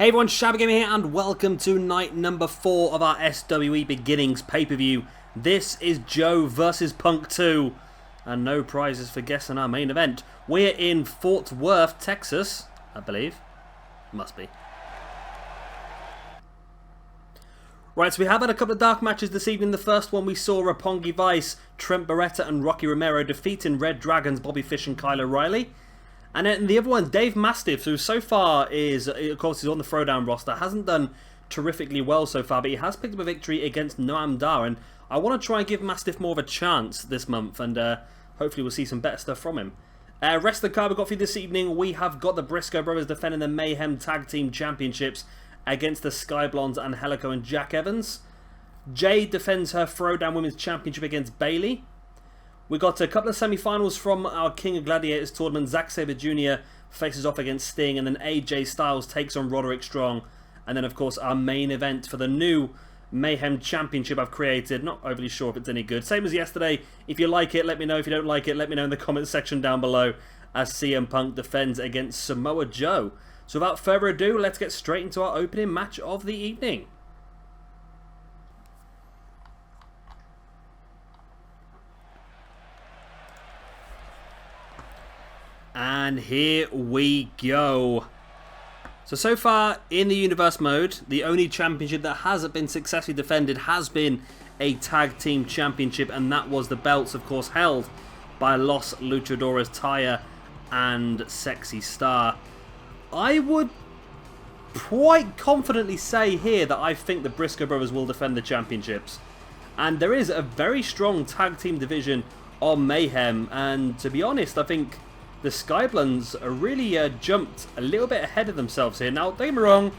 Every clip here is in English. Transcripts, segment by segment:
Hey everyone, Shabby here and welcome to night number 4 of our SWE Beginnings pay-per-view. This is Joe versus Punk 2 and no prizes for guessing our main event. We're in Fort Worth, Texas, I believe. Must be. Right, so we have had a couple of dark matches this evening. The first one we saw Roppongi Vice, Trent Beretta and Rocky Romero defeating Red Dragons, Bobby Fish and Kyle O'Reilly. And then the other one, Dave MASTIFF, who so far is, of course, he's on the Throwdown roster, hasn't done terrifically well so far, but he has picked up a victory against NOAM. And I want to try and give MASTIFF more of a chance this month, and hopefully we'll see some better stuff from him. Rest of the card we've got for you this evening, we have got the Briscoe brothers defending the Mayhem Tag Team Championships against the Sky Blondes, Angelico and Jack Evans. Jade defends her Throwdown Women's Championship against Bayley. We got a couple of semi-finals from our King of Gladiators tournament. Zack Sabre Jr. faces off against Sting, and then AJ Styles takes on Roderick Strong. And then, of course, our main event for the new Mayhem Championship I've created. Not overly sure if it's any good. Same as yesterday. If you like it, let me know. If you don't like it, let me know in the comments section down below, as CM Punk defends against Samoa Joe. So without further ado, let's get straight into our opening match of the evening. And here we go. So far in the Universe mode, the only championship that hasn't been successfully defended has been a Tag Team Championship, and that was the belts, of course, held by Los Luchadores Taya and Sexy Star. I would quite confidently say here that I think the Briscoe brothers will defend the championships. And there is a very strong tag team division on Mayhem, and to be honest, I think the Sky Blondes are really jumped a little bit ahead of themselves here. Now, don't get me wrong,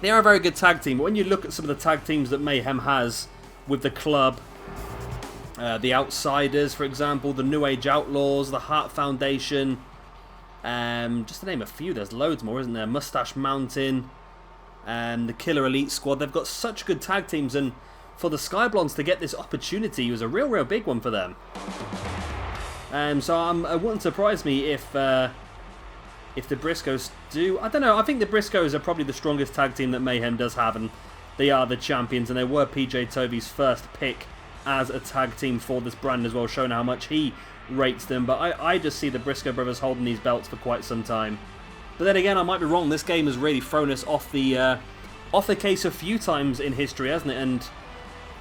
they are a very good tag team, but when you look at some of the tag teams that Mayhem has with the club, the Outsiders, for example, the New Age Outlaws, the Heart Foundation, just to name a few, there's loads more, isn't there? Mustache Mountain, the Killer Elite Squad. They've got such good tag teams, and for the Sky Blondes to get this opportunity was a real big one for them. So it wouldn't surprise me if the Briscoes do. I don't know. I think the Briscoes are probably the strongest tag team that Mayhem does have, and they are the champions. And they were PJ Toby's first pick as a tag team for this brand as well, showing how much he rates them. But I just see the Briscoe brothers holding these belts for quite some time. But then again, I might be wrong. This game has really thrown us off the case a few times in history, hasn't it? And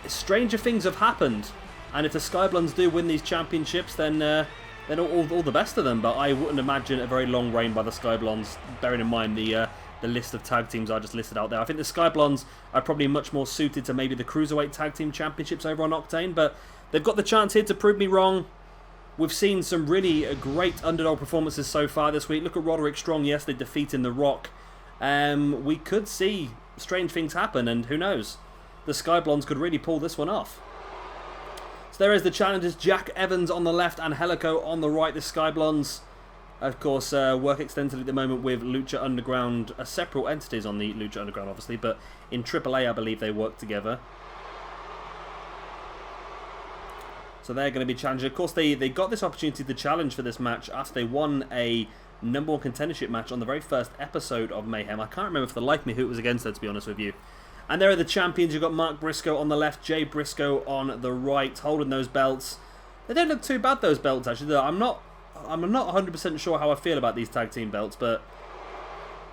stranger things have happened. And if the Sky Blondes do win these championships, then all the best of them. But I wouldn't imagine a very long reign by the Sky Blondes, bearing in mind the list of tag teams I just listed out there. I think the Sky Blondes are probably much more suited to maybe the Cruiserweight Tag Team Championships over on Octane. But they've got the chance here to prove me wrong. We've seen some really great underdog performances so far this week. Look at Roderick Strong yesterday defeating The Rock. We could see strange things happen, and who knows? The Sky Blondes could really pull this one off. So there is the challengers, Jack Evans on the left, Angelico on the right. The Sky Blondes, of course, work extensively at the moment with Lucha Underground, separate entities on the Lucha Underground, obviously, but in AAA, I believe they work together. So they're going to be challenging. Of course, they got this opportunity to challenge for this match after they won a number 1 contendership match on the very first episode of Mayhem. I can't remember for the life of me who it was against, though, to be honest with you. And there are the champions. You've got Mark Briscoe on the left, Jay Briscoe on the right, holding those belts. They don't look too bad, those belts, actually. I'm not 100% sure how I feel about these tag team belts, but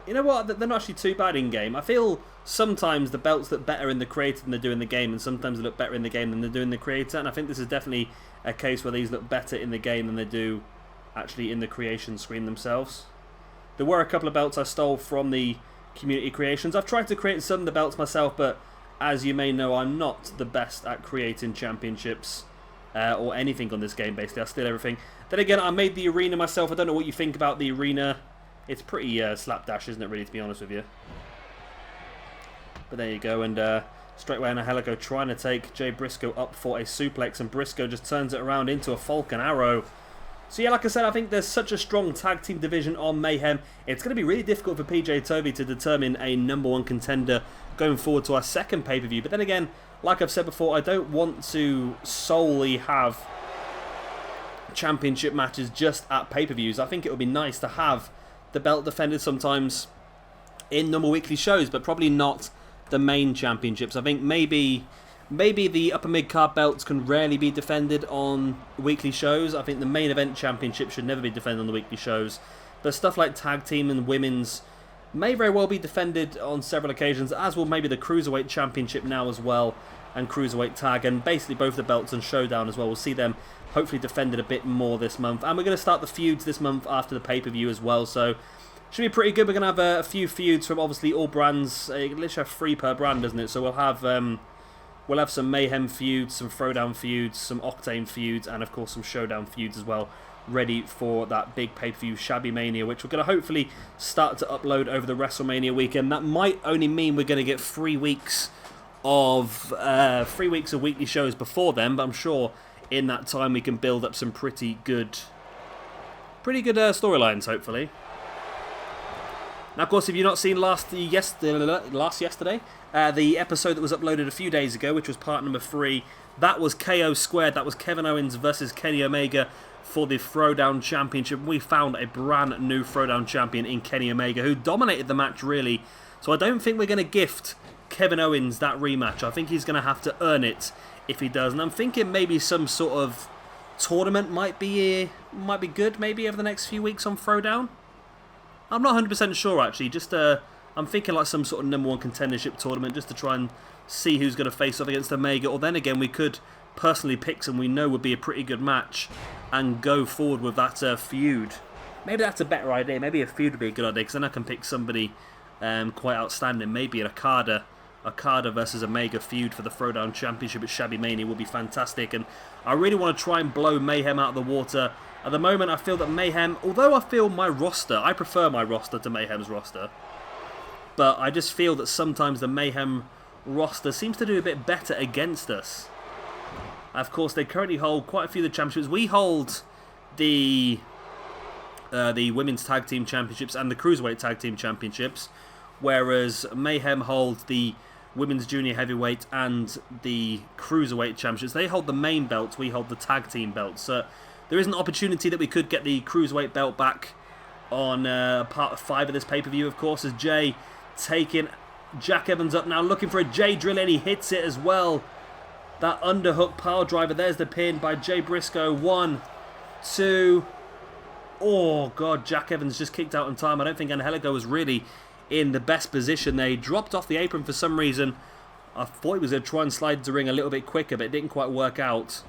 you know what? They're not actually too bad in game. I feel sometimes the belts look better in the creator than they do in the game, and sometimes they look better in the game than they do in the creator. And I think this is definitely a case where these look better in the game than they do actually in the creation screen themselves. There were a couple of belts I stole from the community creations. I've tried to create some of the belts myself, but as you may know, I'm not the best at creating championships or anything on this game. Basically, I steal everything. Then again, I made the arena myself. I don't know what you think about the arena. It's pretty slapdash, isn't it, really, to be honest with you? But there you go, and straight away Angelico trying to take Jay Briscoe up for a suplex, and Briscoe just turns it around into a Falcon Arrow. So yeah, like I said, I think there's such a strong tag team division on Mayhem. It's going to be really difficult for PJ Toby to determine a number 1 contender going forward to our second pay-per-view. But then again, like I've said before, I don't want to solely have championship matches just at pay-per-views. I think it would be nice to have the belt defended sometimes in normal weekly shows, but probably not the main championships. I think maybe the upper mid-card belts can rarely be defended on weekly shows. I think the main event championship should never be defended on the weekly shows. But stuff like tag team and women's may very well be defended on several occasions, as will maybe the Cruiserweight Championship now as well, and Cruiserweight Tag, and basically both the belts and Showdown as well. We'll see them hopefully defended a bit more this month. And we're going to start the feuds this month after the pay-per-view as well, so should be pretty good. We're going to have a few feuds from obviously all brands. Literally have 3 per brand, doesn't it? So we'll have some Mayhem feuds, some Throwdown feuds, some Octane feuds, and of course some Showdown feuds as well, ready for that big pay-per-view Shabby Mania, which we're going to hopefully start to upload over the WrestleMania weekend. That might only mean we're going to get 3 weeks of weekly shows before then, but I'm sure in that time we can build up some pretty good storylines, hopefully. Now, of course, if you've not seen last yesterday, the episode that was uploaded a few days ago, which was part number 3, that was KO Squared. That was Kevin Owens versus Kenny Omega for the Throwdown Championship. We found a brand new Throwdown champion in Kenny Omega, who dominated the match, really. So I don't think we're going to gift Kevin Owens that rematch. I think he's going to have to earn it if he does. And I'm thinking maybe some sort of tournament might be good, maybe over the next few weeks on Throwdown. I'm not 100% sure, actually. Just I'm thinking like some sort of #1 contendership tournament, just to try and see who's going to face off against Omega. Or then again, we could personally pick some we know would be a pretty good match and go forward with that feud. Maybe that's a better idea. Maybe a feud would be a good idea, because then I can pick somebody quite outstanding. Maybe an Okada versus Omega feud for the Throwdown Championship at Shabby Mania would be fantastic. And I really want to try and blow Mayhem out of the water. At the moment, I feel that Mayhem, although I feel I prefer my roster to Mayhem's roster, but I just feel that sometimes the Mayhem roster seems to do a bit better against us. Of course, they currently hold quite a few of the championships. We hold the Women's Tag Team Championships and the Cruiserweight Tag Team Championships, whereas Mayhem hold the Women's Junior Heavyweight and the Cruiserweight Championships. They hold the main belts, we hold the Tag Team belts. So there is an opportunity that we could get the Cruiserweight belt back on part 5 of this pay-per-view, of course, as Jay taking Jack Evans up now, looking for a Jay drill, and he hits it as well. That underhook power driver, there's the pin by Jay Briscoe. 1, 2... Oh, God, Jack Evans just kicked out in time. I don't think Angelico was really in the best position. They dropped off the apron for some reason. I thought he was going to try and slide the ring a little bit quicker, but it didn't quite work out.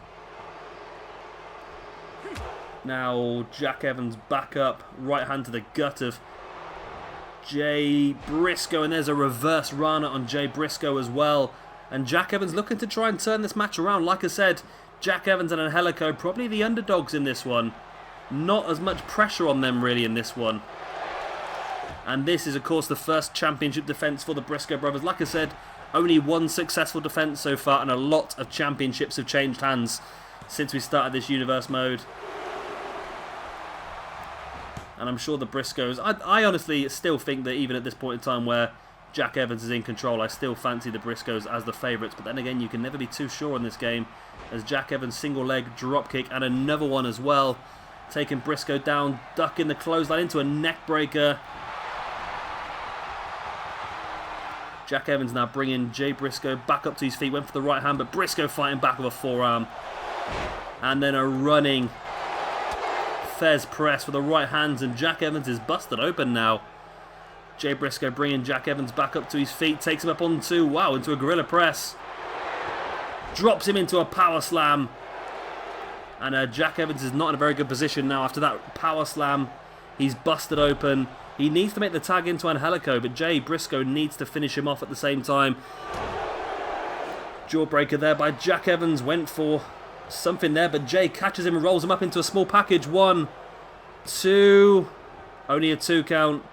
Now, Jack Evans back up. Right hand to the gut of Jay Briscoe. And there's a reverse Rana on Jay Briscoe as well. And Jack Evans looking to try and turn this match around. Like I said, Jack Evans and Angelico probably the underdogs in this one. Not as much pressure on them really in this one. And this is of course the first championship defense for the Briscoe brothers. Like I said, only 1 successful defense so far, and a lot of championships have changed hands since we started this universe mode. And I'm sure the Briscoes, I honestly still think that even at this point in time where Jack Evans is in control, I still fancy the Briscoes as the favourites. But then again, you can never be too sure in this game, as Jack Evans single leg drop kick and another one as well, taking Briscoe down, ducking the clothesline into a neck breaker. Jack Evans now bringing Jay Briscoe back up to his feet, went for the right hand, but Briscoe fighting back with a forearm. And then a running Fez press with the right hands, and Jack Evans is busted open now. Jay Briscoe bringing Jack Evans back up to his feet, takes him up onto, into a gorilla press. Drops him into a power slam. And Jack Evans is not in a very good position now after that power slam. He's busted open. He needs to make the tag into Angelico, but Jay Briscoe needs to finish him off at the same time. Jawbreaker there by Jack Evans. Went for something there, but Jay catches him and rolls him up into a small package. 1, 2. Only a 2 count.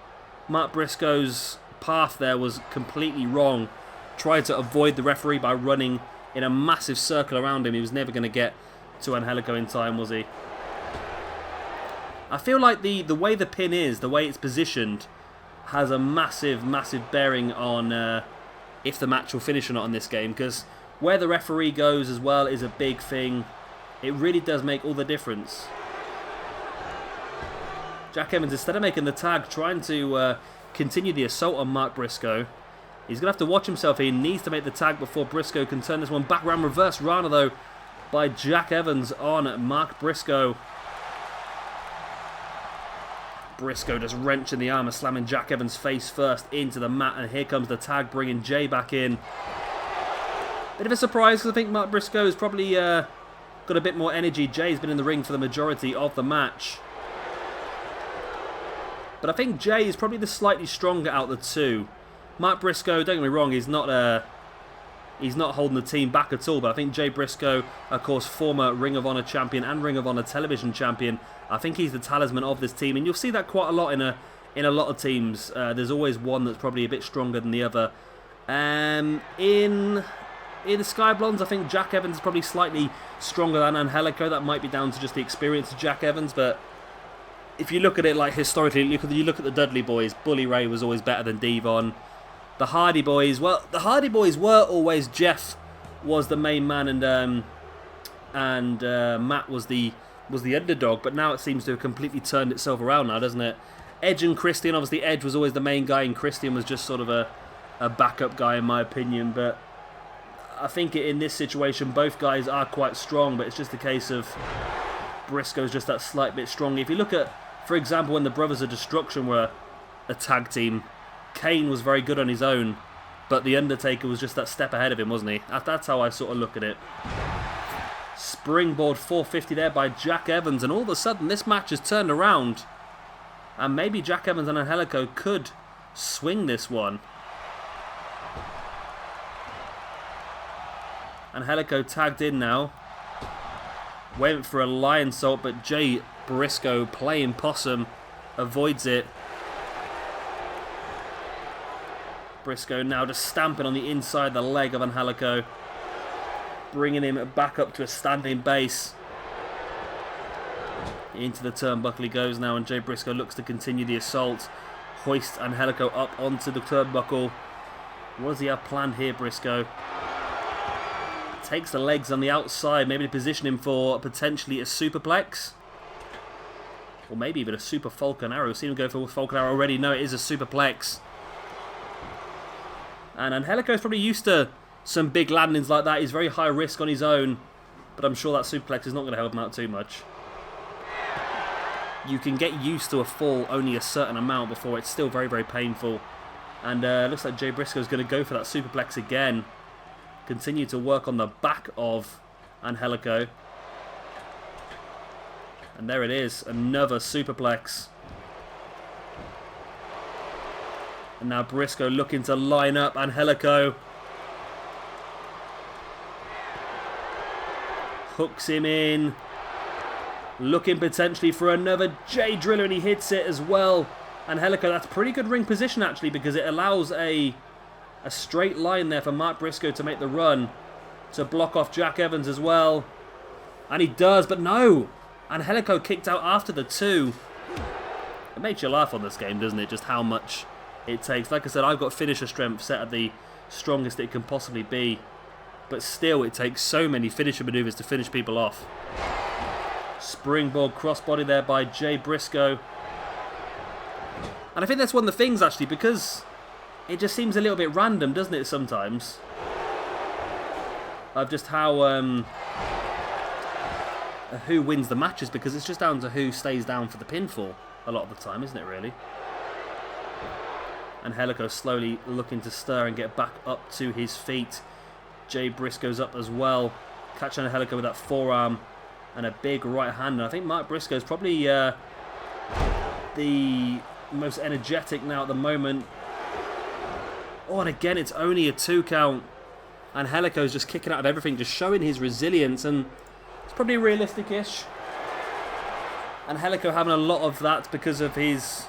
Mark Briscoe's path there was completely wrong. Tried to avoid the referee by running in a massive circle around him. He was never going to get to Angelico in time, was he? I feel like the way the pin is, the way it's positioned, has a massive bearing on if the match will finish or not in this game, because where the referee goes as well is a big thing. It really does make all the difference. Jack Evans, instead of making the tag, trying to continue the assault on Mark Briscoe. He's going to have to watch himself. He needs to make the tag before Briscoe can turn this one back around. Reverse Rana, though, by Jack Evans on Mark Briscoe. Briscoe just wrenching the armor, slamming Jack Evans face first into the mat. And here comes the tag, bringing Jay back in. Bit of a surprise, because I think Mark Briscoe has probably got a bit more energy. Jay's been in the ring for the majority of the match. But I think Jay is probably the slightly stronger out of the two. Mark Briscoe, don't get me wrong, he's not holding the team back at all. But I think Jay Briscoe, of course, former Ring of Honor champion and Ring of Honor television champion, I think he's the talisman of this team. And you'll see that quite a lot in a lot of teams. There's always one that's probably a bit stronger than the other. In the Sky Blondes, I think Jack Evans is probably slightly stronger than Angelico. That might be down to just the experience of Jack Evans, but if you look at it like historically, you look at the Dudley Boys, Bully Ray was always better than Devon. The Hardy Boys, well, the Hardy Boys were always, Jeff was the main man and Matt was the underdog, but now it seems to have completely turned itself around now, doesn't it? Edge and Christian, obviously Edge was always the main guy and Christian was just sort of a backup guy in my opinion, but I think in this situation both guys are quite strong, but it's just a case of Briscoe's just that slight bit stronger. If you look at, for example, when the Brothers of Destruction were a tag team, Kane was very good on his own, but The Undertaker was just that step ahead of him, wasn't he? That's how I sort of look at it. Springboard 450 there by Jack Evans, and all of a sudden this match has turned around, and maybe Jack Evans and Angelico could swing this one. Angelico tagged in now. Went for a lion salt, but Jay Briscoe, playing possum, avoids it. Briscoe now just stamping on the inside the leg of Angelico, bringing him back up to a standing base. Into the turnbuckle he goes now, and Jay Briscoe looks to continue the assault. Hoist Angelico up onto the turnbuckle. What does he have planned here, Briscoe? Takes the legs on the outside, maybe to position him for potentially a superplex. Or maybe even a super Falcon Arrow. We've seen him go for Falcon Arrow already. No, it is a superplex. And Angelico is probably used to some big landings like that. He's very high risk on his own, but I'm sure that superplex is not going to help him out too much. You can get used to a fall only a certain amount before it's still very, very painful. And looks like Jay Briscoe is going to go for that superplex again. Continue to work on the back of Angelico. And there it is, another superplex. And now Briscoe looking to line up Angelico. Hooks him in. Looking potentially for another J Driller, and he hits it as well. Angelico, that's pretty good ring position actually, because it allows a straight line there for Mark Briscoe to make the run, to block off Jack Evans as well. And he does, but no! Angelico kicked out after the two. It makes you laugh on this game, doesn't it? Just how much it takes. Like I said, I've got finisher strength set at the strongest it can possibly be. But still, it takes so many finisher maneuvers to finish people off. Springboard crossbody there by Jay Briscoe. And I think that's one of the things, actually, because it just seems a little bit random, doesn't it, sometimes? Of just how, who wins the matches, because it's just down to who stays down for the pinfall a lot of the time, isn't it, really? Angelico slowly looking to stir and get back up to his feet. Jay Briscoe's up as well. Catching Angelico with that forearm and a big right hand. And I think Mark Briscoe's probably the most energetic now at the moment. Oh, and again, it's only a 2 count. Angelico's just kicking out of everything, just showing his resilience, and it's probably realistic-ish. Angelico having a lot of that because of his...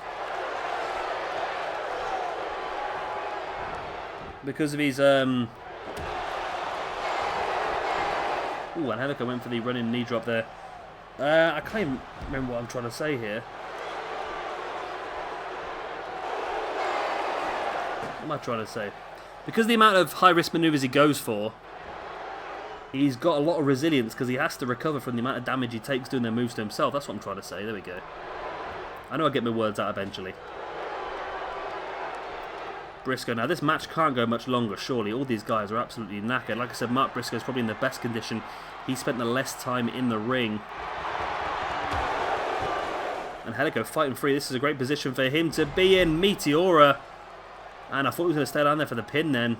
Ooh, Angelico went for the running knee drop there. I can't even remember what I'm trying to say here. What am I trying to say? Because of the amount of high-risk maneuvers he goes for, he's got a lot of resilience because he has to recover from the amount of damage he takes doing their moves to himself. That's what I'm trying to say. There we go. I know I'll get my words out eventually. Briscoe. Now, this match can't go much longer, surely. All these guys are absolutely knackered. Like I said, Mark Briscoe's probably in the best condition. He spent the less time in the ring. Angelico fighting free. This is a great position for him to be in. Meteora. And I thought he was going to stay down there for the pin then.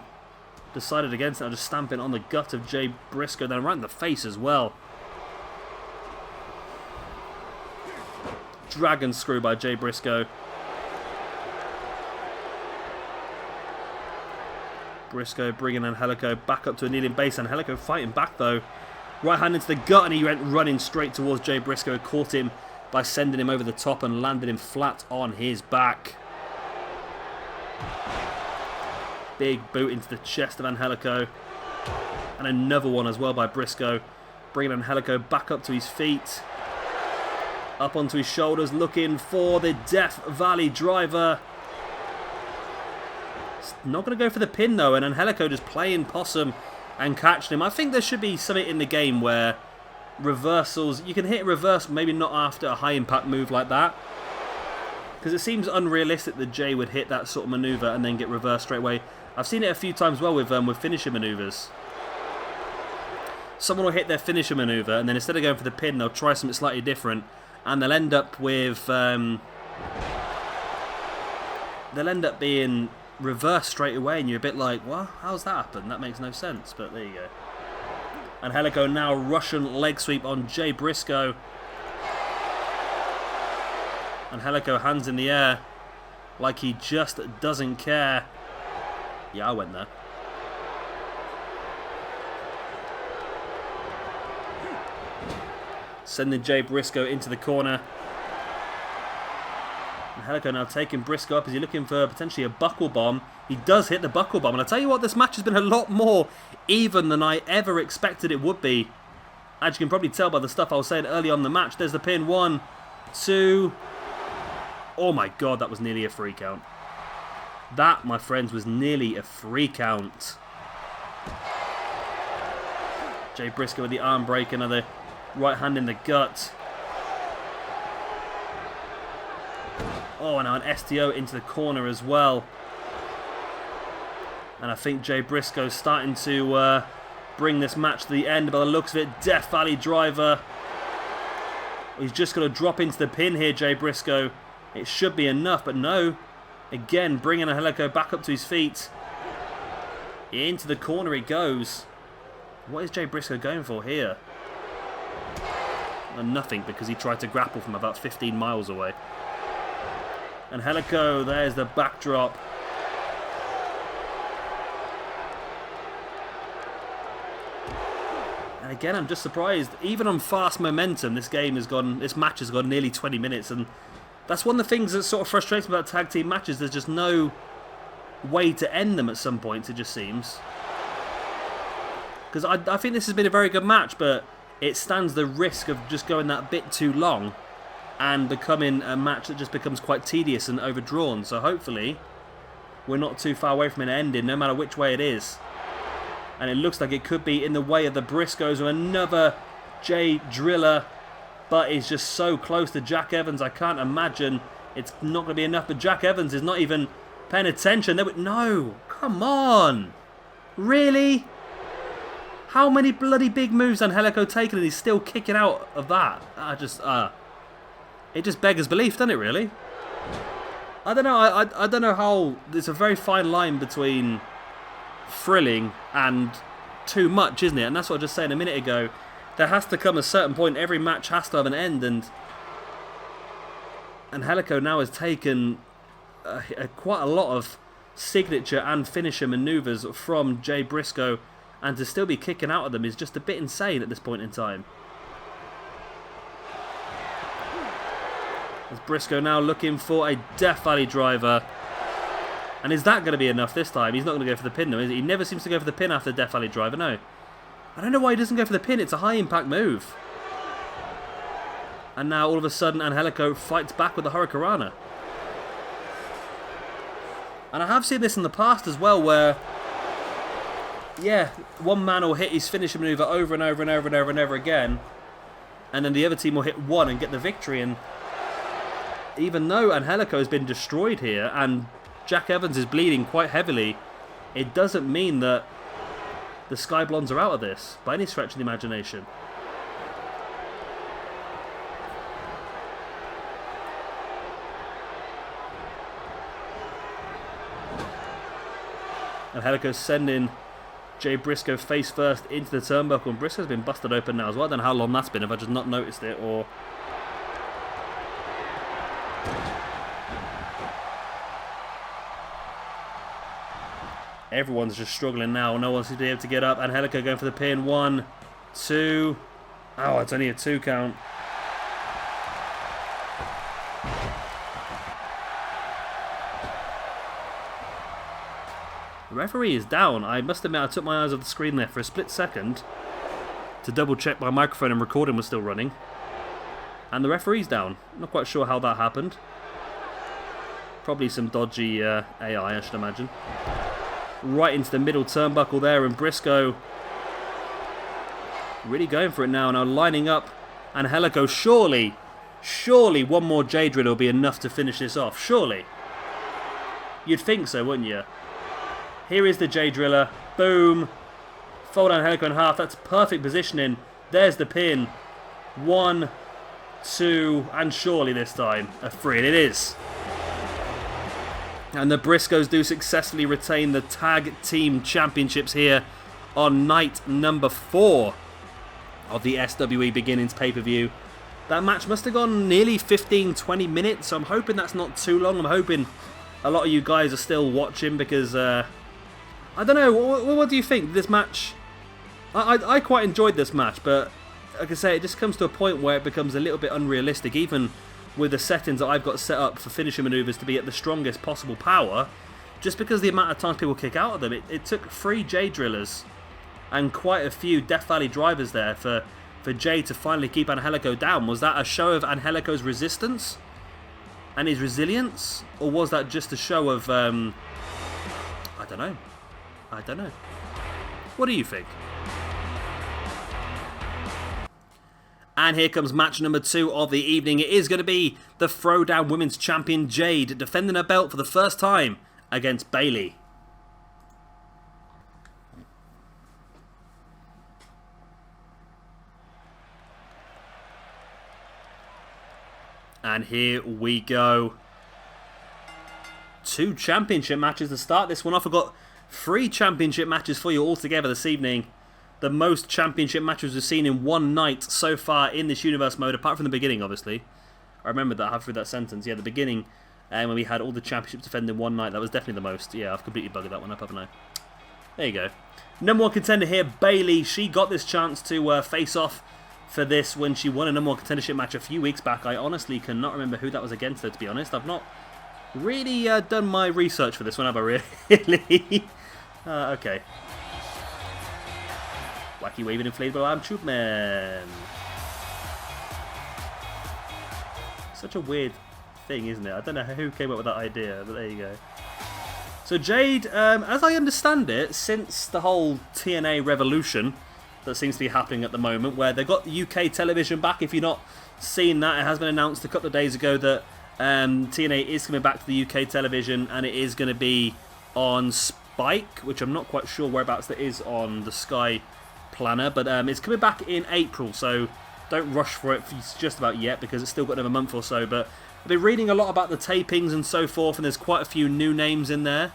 Decided against it. I'll just stamp it on the gut of Jay Briscoe. Then right in the face as well. Dragon screw by Jay Briscoe. Briscoe bringing Angelico back up to a kneeling base. Angelico fighting back though. Right hand into the gut, and he went running straight towards Jay Briscoe. Caught him by sending him over the top and landed him flat on his back. Big boot into the chest of Angelico. And another one as well by Briscoe. Bringing Angelico back up to his feet. Up onto his shoulders, looking for the Death Valley driver. Not going to go for the pin though, and Angelico just playing possum and catching him. I think there should be something in the game where reversals, you can hit a reverse, maybe not after a high impact move like that. Because it seems unrealistic that Jay would hit that sort of maneuver and then get reversed straight away. I've seen it a few times well with finisher maneuvers. Someone will hit their finisher maneuver and then instead of going for the pin, they'll try something slightly different. And they'll end up with being reversed straight away, and you're a bit like, what? How's that happen? That makes no sense, but there you go. Angelico now Russian leg sweep on Jay Briscoe. Angelico hands in the air like he just doesn't care. Yeah, I went there. Sending Jay Briscoe into the corner. Angelico now taking Briscoe up. Is he looking for potentially a buckle bomb? He does hit the buckle bomb. And I tell you what, this match has been a lot more even than I ever expected it would be. As you can probably tell by the stuff I was saying early on in the match. There's the pin. 1, 2. Oh my god, that was nearly a free count. That, my friends, was nearly a free count. Jay Briscoe with the arm break. Another right hand in the gut. Oh, now an STO into the corner as well. And I think Jay Briscoe's starting to bring this match to the end. By the looks of it, Death Valley driver. He's just going to drop into the pin here, Jay Briscoe. It should be enough, but no. Again, bringing Angelico back up to his feet. Into the corner it goes. What is Jay Briscoe going for here? Nothing, because he tried to grapple from about 15 miles away. Angelico, there's the backdrop. And again, I'm just surprised. Even on fast momentum, this match has gone nearly 20 minutes, and that's one of the things that sort of frustrates me about tag team matches. There's just no way to end them at some points, it just seems. Because I think this has been a very good match, but it stands the risk of just going that bit too long and becoming a match that just becomes quite tedious and overdrawn. So hopefully we're not too far away from an ending, no matter which way it is. And it looks like it could be in the way of the Briscoes, or another Jay Driller, but he's just so close to Jack Evans. I can't imagine it's not going to be enough. But Jack Evans is not even paying attention. No, come on. Really? How many bloody big moves Angelico taken and he's still kicking out of that? It just beggars belief, doesn't it, really? I don't know. I don't know how... There's a very fine line between thrilling and too much, isn't it? And that's what I was just saying a minute ago. There has to come a certain point. Every match has to have an end, and Angelico now has taken quite a lot of signature and finisher maneuvers from Jay Briscoe, and to still be kicking out of them is just a bit insane at this point in time. As Briscoe now looking for a Death Valley driver. And is that going to be enough this time? He's not going to go for the pin though, is he? He never seems to go for the pin after Death Valley driver, no. I don't know why he doesn't go for the pin. It's a high impact move. And now all of a sudden Angelico fights back with the Hurricanrana. And I have seen this in the past as well, where, yeah, one man will hit his finisher maneuver over and over and over and over and over again, and then the other team will hit one and get the victory. And even though Angelico has been destroyed here, and Jack Evans is bleeding quite heavily, it doesn't mean that the Sky Blondes are out of this by any stretch of the imagination. Angelico's sending Jay Briscoe face first into the turnbuckle, and Briscoe's been busted open now as well. I don't know how long that's been, if I just not noticed it, or... Everyone's just struggling now. No one seems to be able to get up. Angelico going for the pin. 1, 2... Oh, it's only a 2 count. The referee is down. I must admit, I took my eyes off the screen there for a split second to double check my microphone and recording was still running. And the referee's down. Not quite sure how that happened. Probably some dodgy AI, I should imagine. Right into the middle turnbuckle there, and Briscoe really going for it now. Now lining up Angelico. Surely one more Jade Driller will be enough to finish this off. Surely. You'd think so, wouldn't you? Here is the Jade Driller. Boom. Fold Angelico in half. That's perfect positioning. There's the pin. 1, 2, and surely this time a 3. And it is. And the Briscoes do successfully retain the Tag Team Championships here on night number 4 of the SWE Beginnings pay-per-view. That match must have gone nearly 15-20 minutes, so I'm hoping that's not too long. I'm hoping a lot of you guys are still watching because... I don't know, what do you think? This match, I quite enjoyed this match, but like I say, it just comes to a point where it becomes a little bit unrealistic, even with the settings that I've got set up for finishing maneuvers to be at the strongest possible power, just because the amount of times people kick out of them. It took 3 Jade Drillers and quite a few Death Valley drivers there for Jay to finally keep Angelico down. Was that a show of Angelico's resistance and his resilience, or was that just a show of, I don't know. I don't know. What do you think? And here comes match number 2 of the evening. It is going to be the Throwdown Women's Champion Jade defending her belt for the first time against Bayley. And here we go. 2 championship matches to start this one off. I've got 3 championship matches for you all together this evening. The most championship matches we've seen in one night so far in this universe mode, apart from the beginning, obviously. I remember that halfway through that sentence. Yeah, the beginning, when we had all the championships defended in one night, that was definitely the most. Yeah, I've completely bugged that one up, haven't I? There you go. Number 1 contender here, Bayley. She got this chance to face off for this when she won a number 1 contendership match a few weeks back. I honestly cannot remember who that was against her, to be honest. I've not really done my research for this one, have I really? Okay. Wacky waving inflatable arm tube man. Such a weird thing, isn't it? I don't know who came up with that idea, but there you go. So Jade, as I understand it, since the whole TNA revolution that seems to be happening at the moment, where they got UK television back, if you're not seeing that, it has been announced a couple of days ago that TNA is coming back to the UK television, and it is going to be on Spike, which I'm not quite sure whereabouts that is on the Sky Planner, but it's coming back in April, so don't rush for it just about yet, because it's still got another month or so. But I've been reading a lot about the tapings and so forth, and there's quite a few new names in there,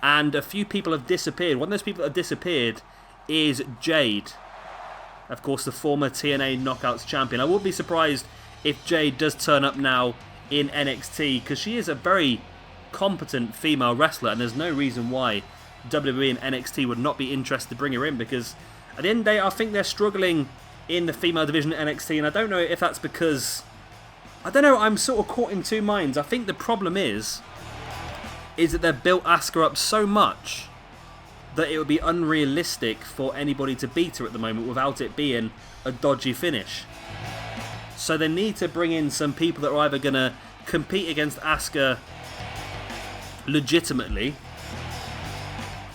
and a few people have disappeared. One of those people that have disappeared is Jade, of course, the former TNA Knockouts champion. I wouldn't be surprised if Jade does turn up now in NXT, because she is a very competent female wrestler, and there's no reason why WWE and NXT would not be interested to bring her in, because at the end of the day, I think they're struggling in the female division at NXT, and I don't know if that's because, I don't know, I'm sort of caught in two minds. I think the problem is that they've built Asuka up so much that it would be unrealistic for anybody to beat her at the moment without it being a dodgy finish. So they need to bring in some people that are either going to compete against Asuka legitimately,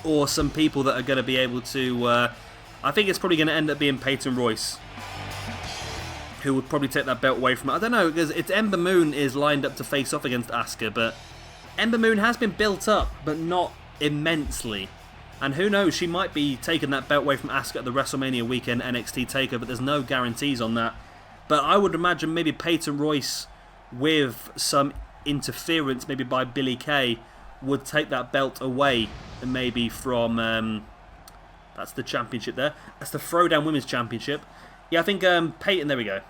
or some people that are going to be able to... I think it's probably going to end up being Peyton Royce, who would probably take that belt away from her. I don't know, because it's Ember Moon is lined up to face off against Asuka, but Ember Moon has been built up, but not immensely. And who knows, she might be taking that belt away from Asuka at the WrestleMania weekend NXT TakeOver, but there's no guarantees on that. But I would imagine maybe Peyton Royce, with some interference maybe by Billie Kay, would take that belt away, and maybe from... that's the championship there. That's the Throwdown Women's Championship. Yeah, I think Peyton, there we go.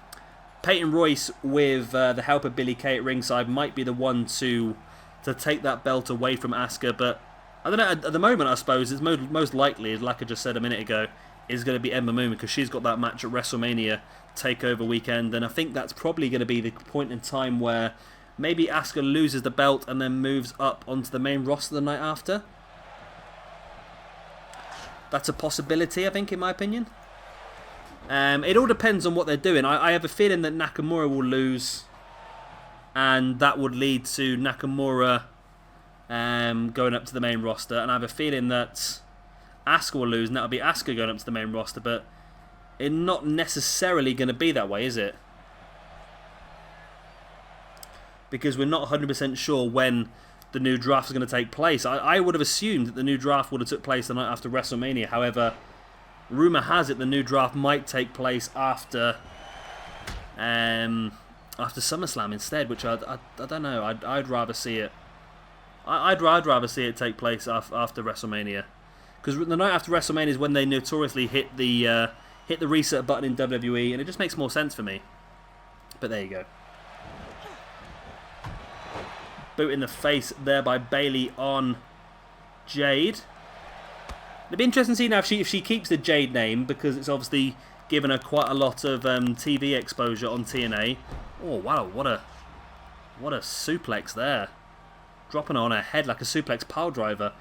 Peyton Royce, with the help of Billie Kay at ringside, might be the one to take that belt away from Asuka. But I don't know, at the moment, I suppose, it's most likely, like I just said a minute ago, is going to be Ember Moon, because she's got that match at WrestleMania TakeOver weekend. And I think that's probably going to be the point in time where maybe Asuka loses the belt and then moves up onto the main roster the night after. That's a possibility, I think, in my opinion. It all depends on what they're doing. I have a feeling that Nakamura will lose, and that would lead to Nakamura going up to the main roster. And I have a feeling that Asuka will lose, and that'll be Asuka going up to the main roster. But it's not necessarily going to be that way, is it? Because we're not 100% sure when the new draft is going to take place. I would have assumed that the new draft would have took place the night after WrestleMania. However, rumour has it the new draft might take place after SummerSlam instead, which I don't know. I'd rather see it. I'd rather see it take place after WrestleMania, because the night after WrestleMania is when they notoriously hit the reset button in WWE, and it just makes more sense for me. But there you go. Boot in the face there by Bayley on Jade. It'll be interesting to see now if she keeps the Jade name, because it's obviously given her quite a lot of TV exposure on TNA. Oh wow, what a suplex there. Dropping her on her head like a suplex pile driver.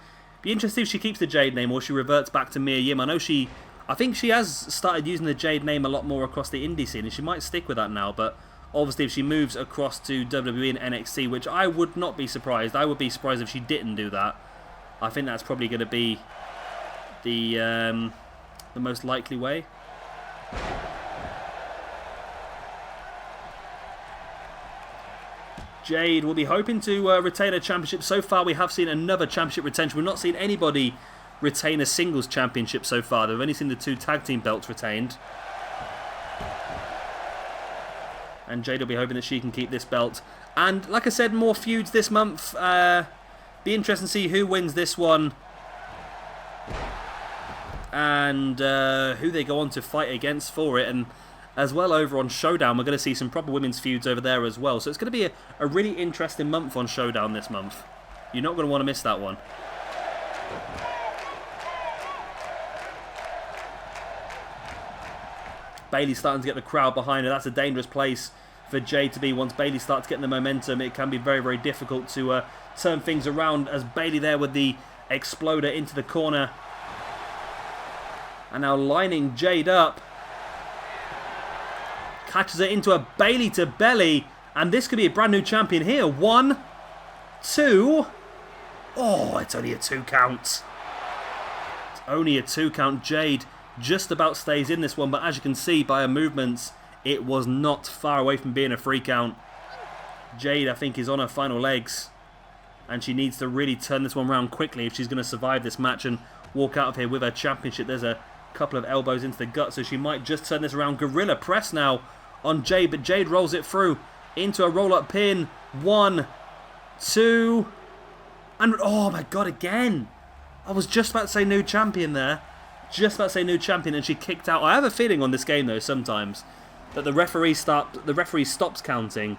Be interesting if she keeps the Jade name or she reverts back to Mia Yim. I think she has started using the Jade name a lot more across the indie scene, and she might stick with that now, but obviously if she moves across to WWE and NXT, which I would not be surprised. I would be surprised if she didn't do that. I think that's probably going to be the most likely way. Jade will be hoping to retain her championship. So far we have seen another championship retention. We've not seen anybody retain a singles championship so far. We've only seen the 2 tag team belts retained. And Jade will be hoping that she can keep this belt. And like I said, more feuds this month. Be interesting to see who wins this one. And who they go on to fight against for it. And as well, over on Showdown, we're going to see some proper women's feuds over there as well. So it's going to be a really interesting month on Showdown this month. You're not going to want to miss that one. Bayley starting to get the crowd behind her. That's a dangerous place for Jade to be. Once Bayley starts getting the momentum, it can be very, very difficult to turn things around, as Bayley there with the exploder into the corner. And now lining Jade up. Catches it into a Bayley to belly. And this could be a brand new champion here. 1, 2. Oh, it's only a 2 count. It's only a 2 count. Jade just about stays in this one, but as you can see by her movements, it was not far away from being a 3 count. Jade, I think, is on her final legs, and she needs to really turn this one around quickly if she's going to survive this match and walk out of here with her championship. There's a couple of elbows into the gut, so she might just turn this around. Gorilla press now on Jade, but Jade rolls it through into a roll-up pin. 1, 2, and oh my god, again! I was just about to say new champion there. Just about to say new champion, and she kicked out. I have a feeling on this game though sometimes that the referee stops counting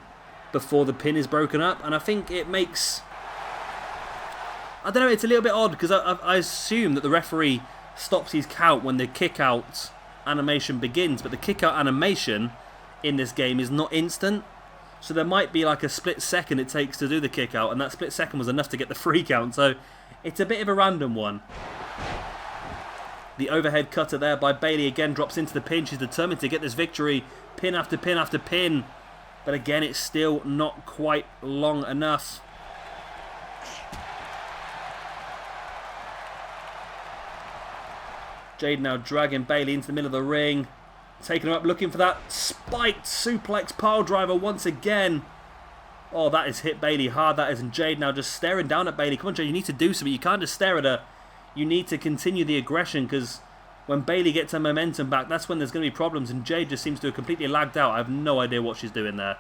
before the pin is broken up, and I think it makes, I don't know, it's a little bit odd, because I assume that the referee stops his count when the kick out animation begins, but the kick out animation in this game is not instant, so there might be like a split second it takes to do the kick out, and that split second was enough to get the 3 count, so it's a bit of a random one. The overhead cutter there by Bayley again drops into the pin. She's determined to get this victory. Pin after pin after pin. But again, it's still not quite long enough. Jade now dragging Bayley into the middle of the ring. Taking her up, looking for that spiked suplex pile driver once again. Oh, that has hit Bayley hard, that is. And Jade now just staring down at Bayley. Come on, Jade, you need to do something. You can't just stare at her. You need to continue the aggression, because when Bayley gets her momentum back, that's when there's going to be problems. And Jade just seems to have completely lagged out. I have no idea what she's doing there.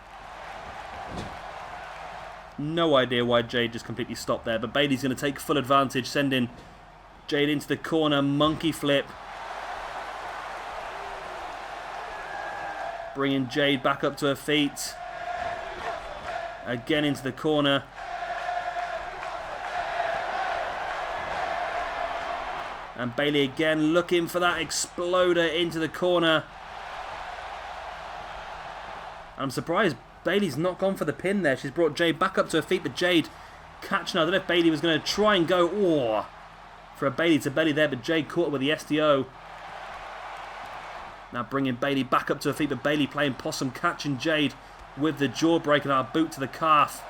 No idea why Jade just completely stopped there. But Bayley's going to take full advantage, sending Jade into the corner. Monkey flip. Bringing Jade back up to her feet. Again into the corner. And Bayley again looking for that exploder into the corner. I'm surprised Bayley's not gone for the pin there. She's brought Jade back up to her feet, but Jade catching her. I don't know if Bayley was going to try and go for a Bayley to belly there, but Jade caught her with the SDO. Now bringing Bayley back up to her feet, but Bayley playing possum, catching Jade with the jaw break and our boot to the calf.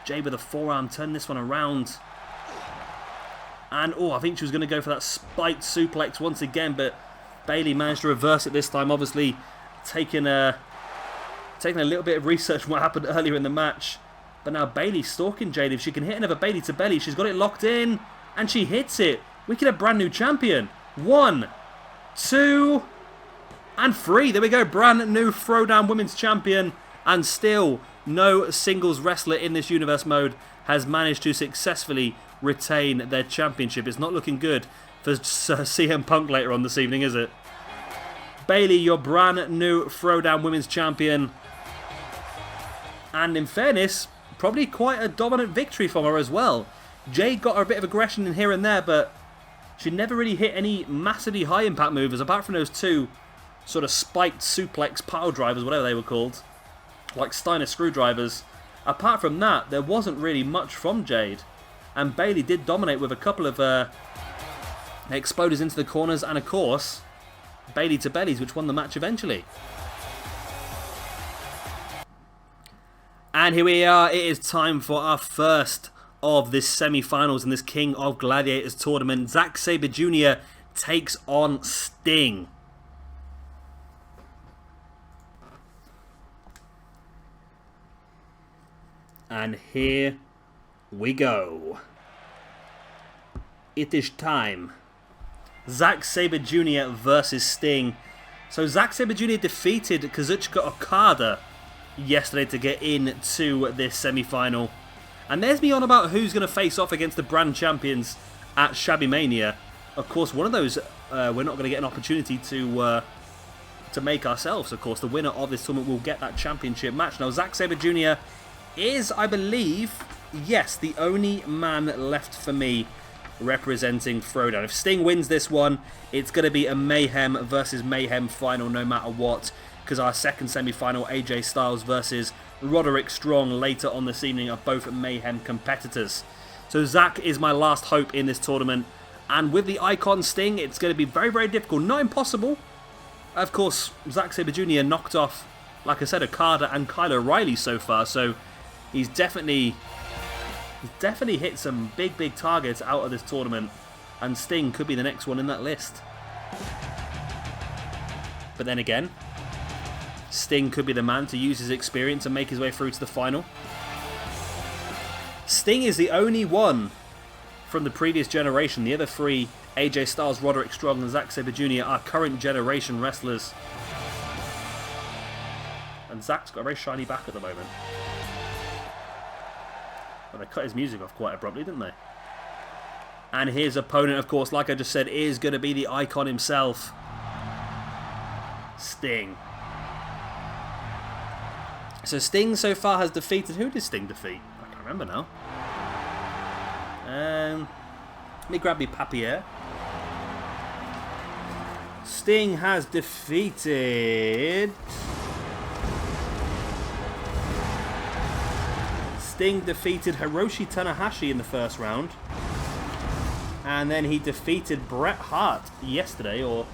Jade with a forearm, turn this one around. And, I think she was going to go for that spiked suplex once again, but Bayley managed to reverse it this time, obviously taking a little bit of research from what happened earlier in the match. But now Bayley's stalking Jade. If she can hit another Bayley to belly, she's got it locked in, and she hits it. We could have brand new champion. 1, 2... and 3. There we go. Brand new Throwdown Women's Champion. And still, no singles wrestler in this universe mode has managed to successfully retain their championship. It's not looking good for CM Punk later on this evening, is it? Bayley, your brand new Throwdown Women's Champion. And in fairness, probably quite a dominant victory from her as well. Jade got her a bit of aggression in here and there, but she never really hit any massively high impact movers apart from those two sort of spiked suplex pile drivers, whatever they were called, like Steiner screwdrivers. Apart from that, there wasn't really much from Jade. And Bayley did dominate with a couple of exploders into the corners, and of course, Bayley to bellies, which won the match eventually. And here we are. It is time for our first of this semi-finals in this King of Gladiators tournament. Zack Sabre Jr. takes on Sting. And here we go. It is time. Zack Sabre Jr. versus Sting. So Zack Sabre Jr. defeated Kazuchika Okada yesterday to get into this semi-final. And there's me on about who's going to face off against the brand champions at Shabby Mania. Of course, one of those we're not going to get an opportunity to make ourselves. Of course, the winner of this tournament will get that championship match. Now, Zack Sabre Jr. is, I believe, yes, the only man left for me representing Throwdown. If Sting wins this one, it's going to be a Mayhem versus Mayhem final no matter what, because our second semi-final, AJ Styles versus Roderick Strong later on this evening, are both Mayhem competitors. So Zack is my last hope in this tournament, and with the icon Sting, it's going to be very, very difficult. Not impossible. Of course, Zack Sabre Jr. knocked off, like I said, Okada and Kyle O'Reilly so far, so he's definitely hit some big targets out of this tournament, and Sting could be the next one in that list. But then again, Sting could be the man to use his experience and make his way through to the final. Sting is the only one from the previous generation. The other three, AJ Styles, Roderick Strong and Zack Sabre Jr. are current generation wrestlers. And Zack's got a very shiny back at the moment. Well, they cut his music off quite abruptly, didn't they? And his opponent, of course, like I just said, is going to be the icon himself, Sting. So Sting so far has defeated... Who did Sting defeat? I can't remember now. Let me grab me papier. Sting has defeated... Sting defeated Hiroshi Tanahashi in the first round. And then he defeated Bret Hart yesterday, or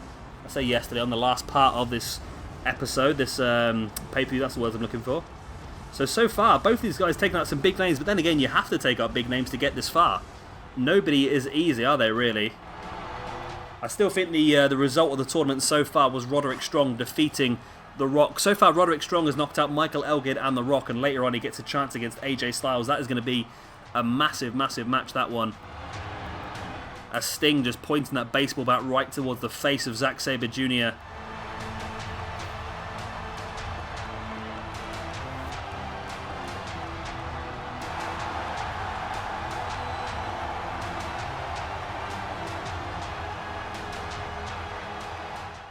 I say yesterday, on the last part of this episode, this pay-per-view, that's the words I'm looking for. So far, both of these guys taking out some big names, but then again, you have to take out big names to get this far. Nobody is easy, are they, really? I still think the result of the tournament so far was Roderick Strong defeating The Rock. So far, Roderick Strong has knocked out Michael Elgin and The Rock, and later on he gets a chance against AJ Styles. That is going to be a massive, massive match, that one. As Sting just pointing that baseball bat right towards the face of Zack Sabre Jr.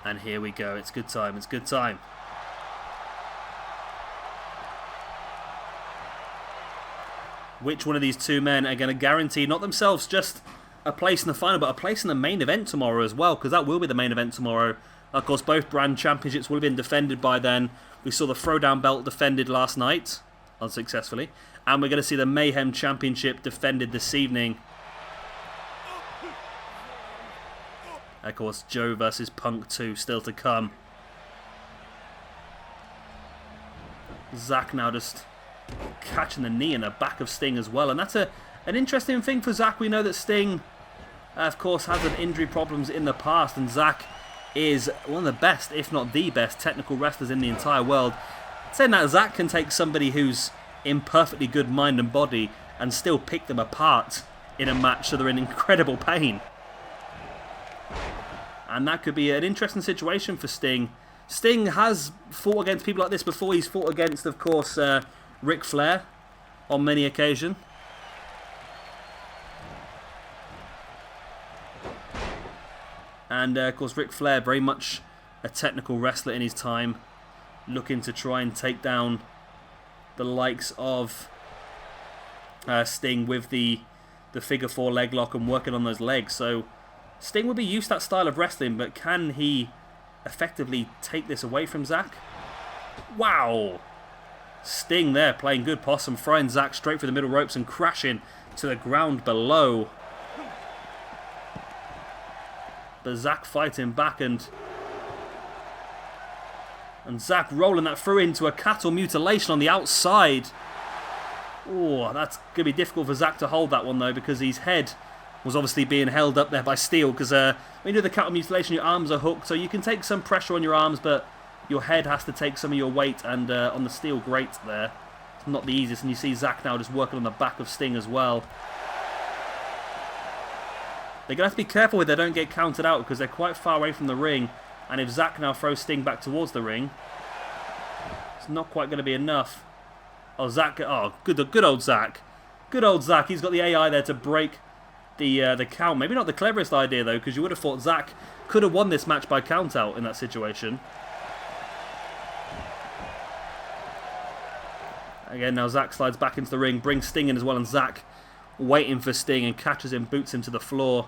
And here we go. It's good time. It's good time. Which one of these two men are going to guarantee not themselves just a place in the final, but a place in the main event tomorrow as well, because that will be the main event tomorrow. Of course, both brand championships will have been defended by then. We saw the Throwdown belt defended last night, unsuccessfully, and we're going to see the Mayhem Championship defended this evening. Of course, Joe versus Punk 2 still to come. Zack now just catching the knee in the back of Sting as well, and that's an interesting thing for Zack. We know that Sting, of course, has had injury problems in the past, and Zack is one of the best, if not the best, technical wrestlers in the entire world. Saying that, Zack can take somebody who's in perfectly good mind and body and still pick them apart in a match so they're in incredible pain. And that could be an interesting situation for Sting. Sting has fought against people like this before. He's fought against, of course, Ric Flair on many occasions. And, of course, Ric Flair, very much a technical wrestler in his time, looking to try and take down the likes of Sting with the figure four leg lock and working on those legs. So Sting will be used to that style of wrestling, but can he effectively take this away from Zack? Wow! Sting there playing good possum, throwing Zack straight through the middle ropes and crashing to the ground below. But Zack fighting back, and Zack rolling that through into a cattle mutilation on the outside. Oh, that's going to be difficult for Zack to hold that one though, because his head was obviously being held up there by steel, because when you do the cattle mutilation, your arms are hooked, so you can take some pressure on your arms, but your head has to take some of your weight, and on the steel grate there, it's not the easiest. And you see Zack now just working on the back of Sting as well. They're going to have to be careful where they don't get counted out, because they're quite far away from the ring, and if Zack now throws Sting back towards the ring, it's not quite going to be enough. Oh, Zack, oh, good old Zack. Good old Zack, he's got the AI there to break the count. Maybe not the cleverest idea though, because you would have thought Zack could have won this match by count out in that situation. Again, now Zack slides back into the ring, brings Sting in as well, and Zack waiting for Sting and catches him, boots him to the floor.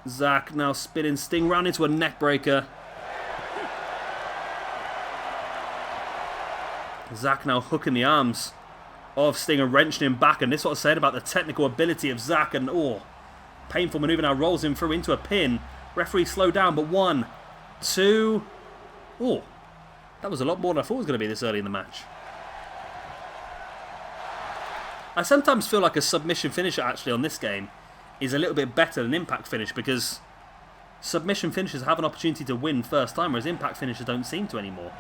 Zack now spinning Sting round into a neck breaker. Zack now hooking the arms of Sting and wrenching him back, and this is what I said about the technical ability of Zack. And oh, painful maneuver now, rolls him through into a pin. Referee slow down, but 1, 2, oh, that was a lot more than I thought it was going to be this early in the match. I sometimes feel like a submission finisher actually on this game is a little bit better than impact finish, because submission finishers have an opportunity to win first time, whereas impact finishers don't seem to anymore.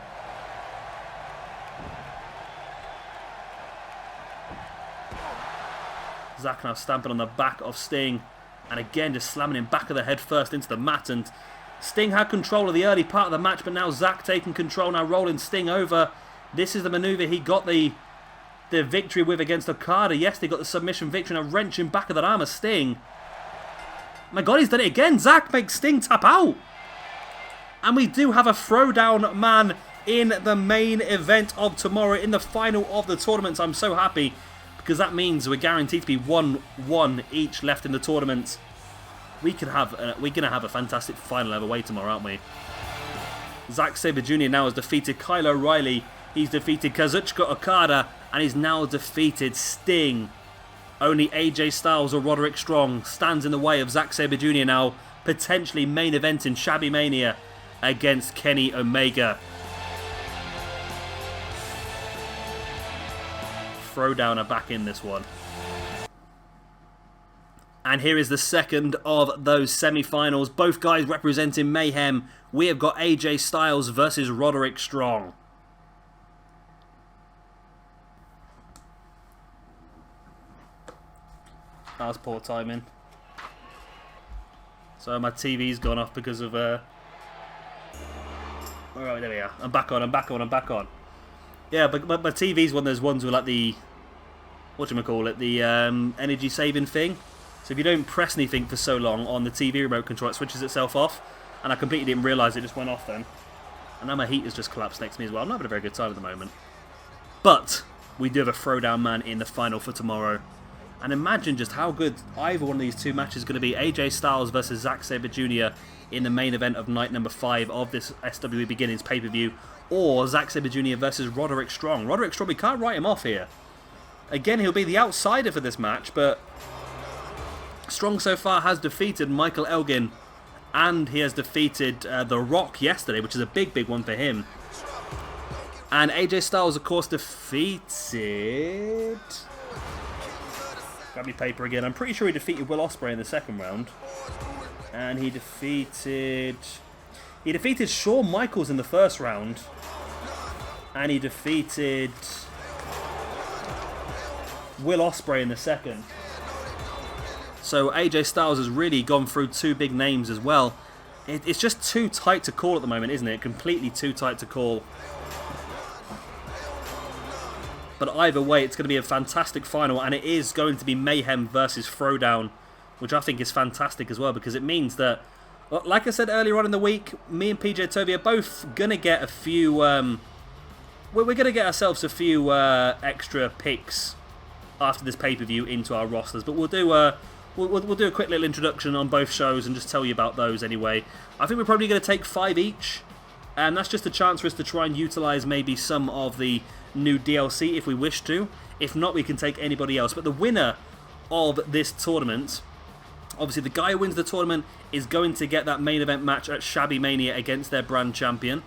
Zack now stamping on the back of Sting, and again just slamming him back of the head first into the mat. And Sting had control of the early part of the match, but now Zack taking control, now rolling Sting over. This is the maneuver he got the victory with against Okada. Yes, they got the submission victory, and a wrenching back of that arm of Sting. My God, he's done it again. Zack makes Sting tap out. And we do have a Throwdown man in the main event of tomorrow, in the final of the tournament. I'm so happy, because that means we're guaranteed to be 1-1 each left in the tournament. We're gonna have a fantastic final either way tomorrow, aren't we? Zack Sabre Jr. now has defeated Kyle O'Reilly. He's defeated Kazuchika Okada, and he's now defeated Sting. Only AJ Styles or Roderick Strong stands in the way of Zack Sabre Jr. now potentially main eventing Shabby Mania against Kenny Omega. Throwdown are back in this one. And here is the second of those semi-finals. Both guys representing Mayhem. We have got AJ Styles versus Roderick Strong. That was poor timing. So my TV's gone off because of... Alright, there we are. I'm back on. Yeah, but my TV's one of those ones with like the... whatchamacallit? The energy saving thing. So if you don't press anything for so long on the TV remote control, it switches itself off. And I completely didn't realise it just went off then. And now my heat has just collapsed next to me as well. I'm not having a very good time at the moment. But we do have a Throwdown man in the final for tomorrow. And imagine just how good either one of these two matches is going to be. AJ Styles versus Zack Sabre Jr. in the main event of night number 5 of this SWE Beginnings pay-per-view. Or Zack Sabre Jr. versus Roderick Strong. Roderick Strong, we can't write him off here. Again, he'll be the outsider for this match, but Strong so far has defeated Michael Elgin, and he has defeated The Rock yesterday, which is a big, big one for him. And AJ Styles, of course, defeated... grab me paper again. I'm pretty sure he defeated Will Ospreay in the second round. And he defeated Shawn Michaels in the first round. And he defeated Will Ospreay in the second. So AJ Styles has really gone through two big names as well. It's just too tight to call at the moment, isn't it? Completely too tight to call. But either way, it's going to be a fantastic final, and it is going to be Mayhem versus Throwdown, which I think is fantastic as well, because it means that, like I said earlier on in the week, me and PJ Toby are both going to get a few... we're going to get ourselves a few extra picks after this pay-per-view into our rosters, but we'll do a quick little introduction on both shows and just tell you about those anyway. I think we're probably going to take 5 each, and that's just a chance for us to try and utilise maybe some of the new DLC if we wish to. If not, we can take anybody else. But the winner of this tournament, obviously the guy who wins the tournament is going to get that main event match at Shabby Mania against their brand champion.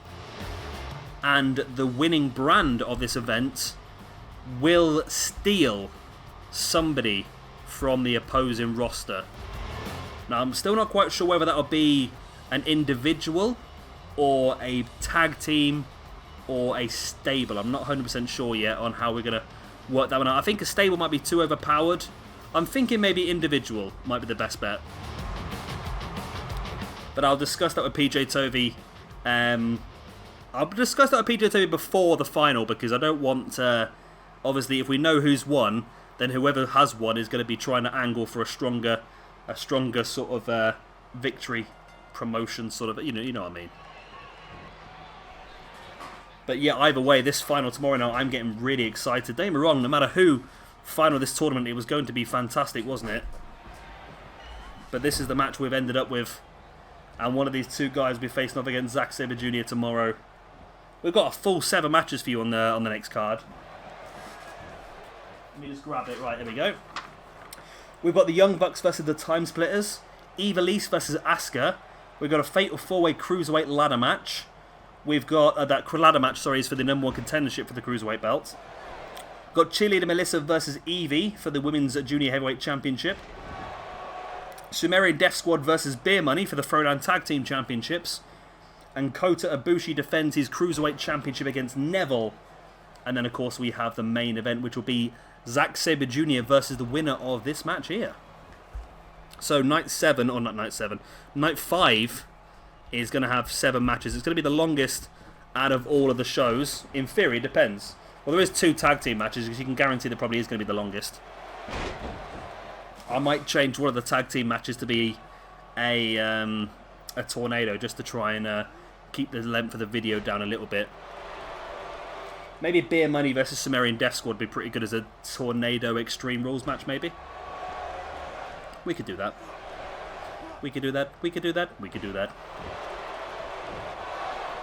And the winning brand of this event will steal somebody from the opposing roster. Now, I'm still not quite sure whether that'll be an individual or a tag team or a stable. I'm not 100% sure yet on how we're going to work that one out. I think a stable might be too overpowered. I'm thinking maybe individual might be the best bet. But I'll discuss that with PJ Tovey. I'll discuss that with PJ Tovey before the final, because I don't want... obviously, if we know who's won, then whoever has won is going to be trying to angle for a stronger sort of victory promotion sort of, you know what I mean. But yeah, either way, this final tomorrow now, I'm getting really excited. Don't get me wrong, no matter who final this tournament, it was going to be fantastic, wasn't it? But this is the match we've ended up with, and one of these two guys will be facing off against Zack Sabre Jr. tomorrow. We've got a full 7 matches for you on the next card. Let me just grab it. Right, there we go. We've got the Young Bucks versus the Time Splitters. Eva Lise versus Asuka. We've got a Fatal 4-Way Cruiserweight ladder match. We've got that ladder match, sorry, is for the #1 contendership for the Cruiserweight belt. Got Cheerleader Melissa versus Evie for the Women's Junior Heavyweight Championship. Sumerian Death Squad versus Beer Money for the Throwdown Tag Team Championships. And Kota Ibushi defends his Cruiserweight Championship against Neville. And then, of course, we have the main event, which will be Zack Sabre Jr. versus the winner of this match here. So night 7, or not night 7, night 5 is going to have 7 matches. It's going to be the longest out of all of the shows. In theory, it depends. Well, there is 2 tag team matches, because you can guarantee that probably is going to be the longest. I might change one of the tag team matches to be a tornado, just to try and keep the length of the video down a little bit. Maybe Beer Money versus Sumerian Death Squad would be pretty good as a tornado Extreme Rules match, maybe. We could do that. We could do that. We could do that. We could do that.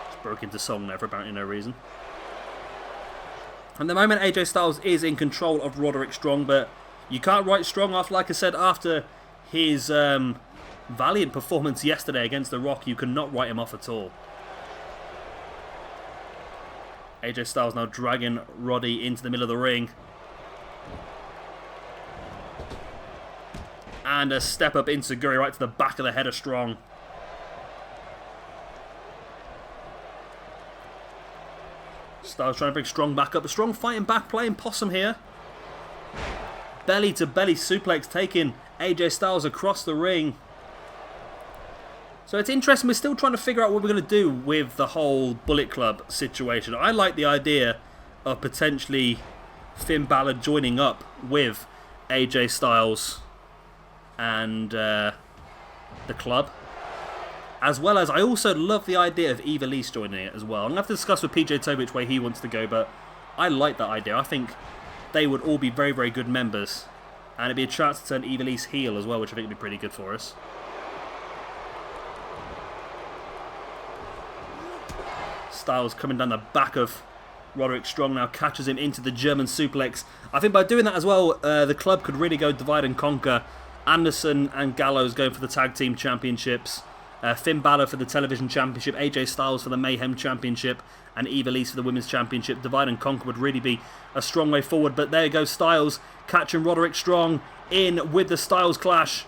Just broke into song there for apparently no reason. At the moment, AJ Styles is in control of Roderick Strong, but you can't write Strong off. Like I said, after his valiant performance yesterday against The Rock, you cannot write him off at all. AJ Styles now dragging Roddy into the middle of the ring. And a step up enziguri right to the back of the head of Strong. Styles trying to bring Strong back up. But Strong fighting back, playing possum here. Belly to belly suplex taking AJ Styles across the ring. So it's interesting. We're still trying to figure out what we're going to do with the whole Bullet Club situation. I like the idea of potentially Finn Balor joining up with AJ Styles and the club. As well as, I also love the idea of Eva Lise joining it as well. I'm going to have to discuss with PJ Toby which way he wants to go, but I like that idea. I think they would all be very, very good members. And it'd be a chance to turn Eva Lise heel as well, which I think would be pretty good for us. Styles coming down the back of Roderick Strong now, catches him into the German suplex. I think by doing that as well, the club could really go divide and conquer. Anderson and Gallows going for the tag team championships. Finn Balor for the television championship. AJ Styles for the Mayhem championship. And Eva Lise for the women's championship. Divide and conquer would really be a strong way forward. But there goes Styles catching Roderick Strong in with the Styles clash.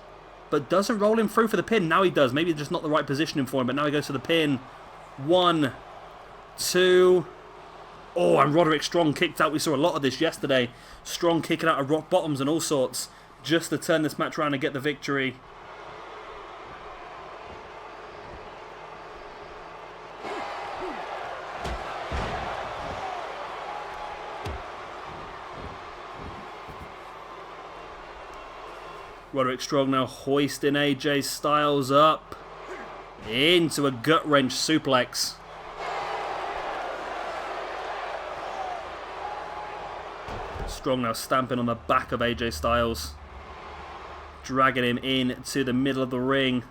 But doesn't roll him through for the pin. Now he does. Maybe just not the right positioning for him. But now he goes for the pin. 1, 2... Oh, and Roderick Strong kicked out. We saw a lot of this yesterday. Strong kicking out of rock bottoms and all sorts just to turn this match around and get the victory. Roderick Strong now hoisting AJ Styles up into a gut wrench suplex. Strong now stamping on the back of AJ Styles. Dragging him in to the middle of the ring.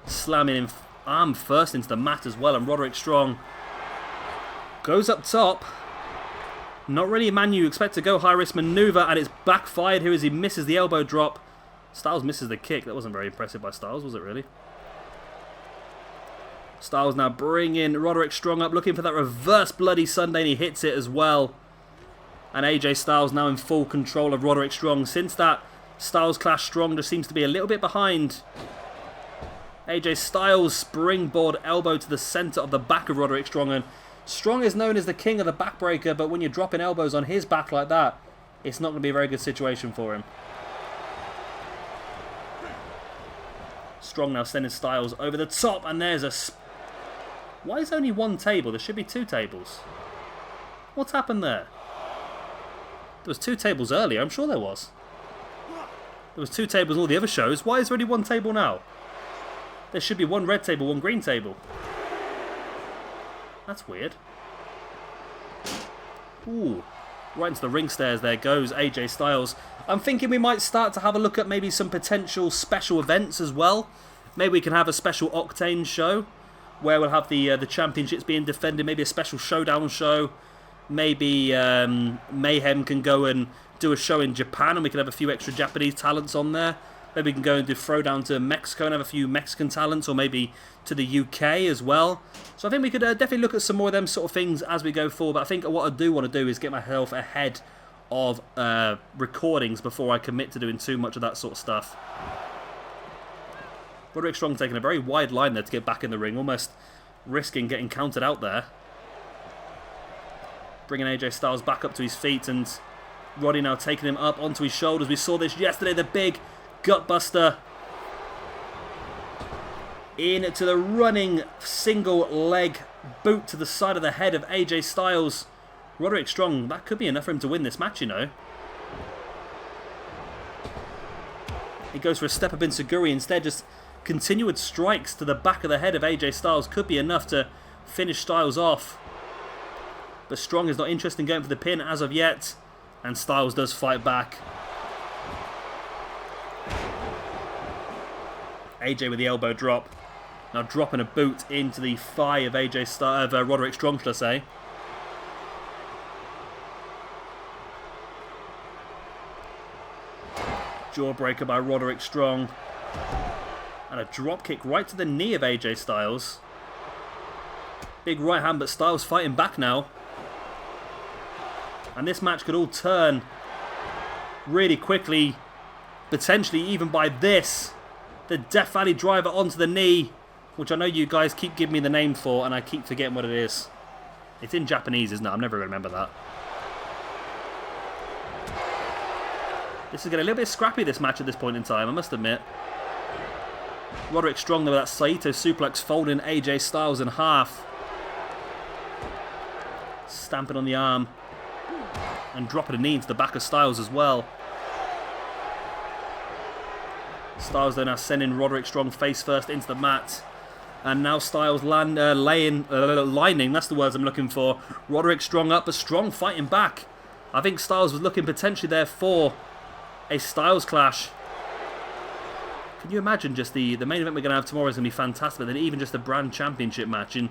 Slamming him arm first into the mat as well. And Roderick Strong goes up top. Not really a man you expect to go high risk maneuver. And it's backfired here as he misses the elbow drop. Styles misses the kick. That wasn't very impressive by Styles, was it really? Styles now bringing Roderick Strong up. Looking for that reverse Bloody Sunday. And he hits it as well. And AJ Styles now in full control of Roderick Strong. Since that Styles clash, Strong just seems to be a little bit behind. AJ Styles springboard elbow to the centre of the back of Roderick Strong. And Strong is known as the king of the backbreaker, but when you're dropping elbows on his back like that, it's not going to be a very good situation for him. Strong now sending Styles over the top, and there's a... Why is only one table? There should be 2 tables. What's happened there? There was 2 tables earlier, I'm sure there was. There was 2 tables in all the other shows. Why is there only 1 table now? There should be 1 red table, 1 green table. That's weird. Ooh. Right into the ring stairs there goes AJ Styles. I'm thinking we might start to have a look at maybe some potential special events as well. Maybe we can have a special Octane show where we'll have the championships being defended. Maybe a special Showdown show. Maybe Mayhem can go and do a show in Japan and we can have a few extra Japanese talents on there. Maybe we can go and do Throwdown to Mexico and have a few Mexican talents, or maybe to the UK as well. So I think we could definitely look at some more of them sort of things as we go forward. But I think what I do want to do is get myself ahead of recordings before I commit to doing too much of that sort of stuff. Roderick Strong taking a very wide line there to get back in the ring, almost risking getting counted out there. Bringing AJ Styles back up to his feet, and Roddy now taking him up onto his shoulders. We saw this yesterday, the big gutbuster into the running single leg boot to the side of the head of AJ Styles. Roderick Strong, that could be enough for him to win this match, you know. He goes for a step up in enziguri instead. Just continued strikes to the back of the head of AJ Styles could be enough to finish Styles off. But Strong is not interested in going for the pin as of yet. And Styles does fight back. AJ with the elbow drop. Now dropping a boot into the thigh of Roderick Strong, should I say. Jawbreaker by Roderick Strong. And a drop kick right to the knee of AJ Styles. Big right hand, but Styles fighting back now. And this match could all turn really quickly. Potentially even by this. The Death Valley driver onto the knee, which I know you guys keep giving me the name for, and I keep forgetting what it is. It's in Japanese, isn't it? I'm never going to remember that. This is getting a little bit scrappy, this match at this point in time, I must admit. Roderick Strong, though, with that Saito suplex, folding AJ Styles in half. Stamping on the arm. And dropping a knee into the back of Styles as well. Styles, though, now sending Roderick Strong face first into the mat. And now Styles lining, that's the words I'm looking for. Roderick Strong up, but Strong fighting back. I think Styles was looking potentially there for a Styles clash. Can you imagine just the main event we're going to have tomorrow is going to be fantastic, but then even just the brand championship match. And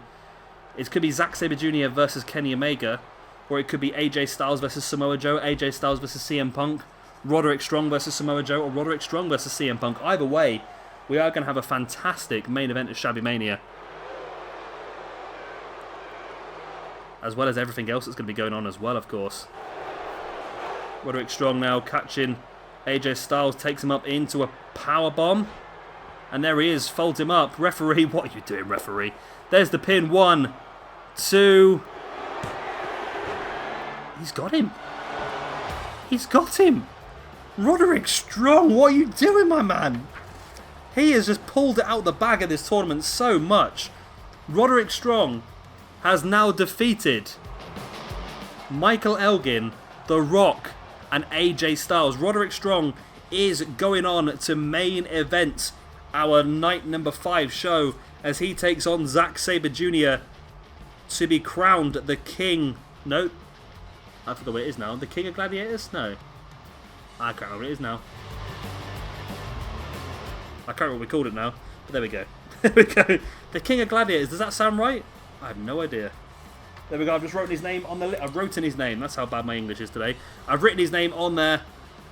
it could be Zack Sabre Jr. versus Kenny Omega, or it could be AJ Styles versus Samoa Joe, AJ Styles versus CM Punk, Roderick Strong versus Samoa Joe, or Roderick Strong versus CM Punk. Either way, we are going to have a fantastic main event at Shabby Mania. As well as everything else that's going to be going on as well, of course. Roderick Strong now catching AJ Styles, takes him up into a power bomb. And there he is, folds him up. Referee, what are you doing, referee? There's the pin. 1, 2. He's got him. He's got him. Roderick Strong, what are you doing, my man? He has just pulled it out the bag of this tournament so much. Roderick Strong has now defeated Michael Elgin, The Rock, and AJ Styles. Roderick Strong is going on to main event our night number 5 show as he takes on Zack Sabre Jr. to be crowned the king. No, I forgot what it is now. The king of gladiators? No, I can't remember what it is now. I can't remember what we called it now, but there we go. There we go. The king of gladiators. Does that sound right? I have no idea. There we go. I've just written his name on the. I've written his name. That's how bad my English is today. I've written his name on there,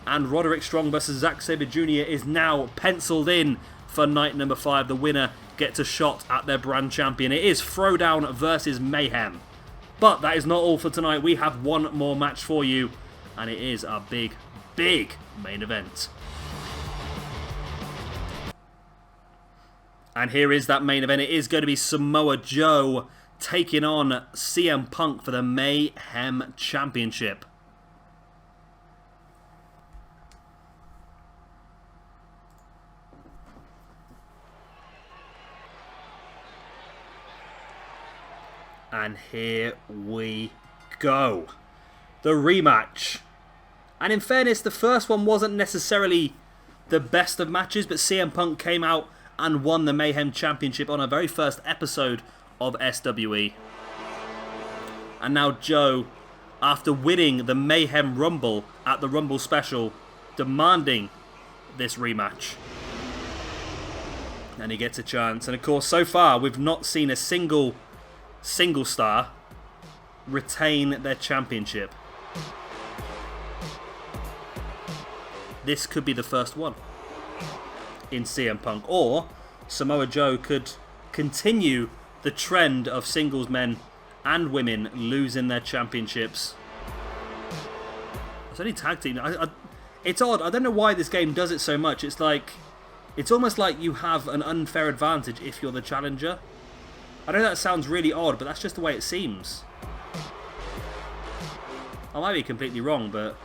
and Roderick Strong versus Zack Sabre Jr. is now penciled in for night number 5. The winner gets a shot at their brand champion. It is Throwdown versus Mayhem. But that is not all for tonight. We have one more match for you, and it is our big, big main event. And here is that main event. It is going to be Samoa Joe taking on CM Punk for the Mayhem Championship. And here we go. The rematch. And in fairness, the first one wasn't necessarily the best of matches, but CM Punk came out and won the Mayhem Championship on our very first episode of SWE. And now Joe, after winning the Mayhem Rumble at the Rumble Special, demanding this rematch. And he gets a chance. And of course, so far, we've not seen a single star retain their championship. This could be the first one in CM Punk, or Samoa Joe could continue the trend of singles men and women losing their championships. It's only tag team. It's odd. I don't know why this game does it so much. It's almost like you have an unfair advantage if you're the challenger. I know that sounds really odd, but that's just the way it seems. I might be completely wrong, but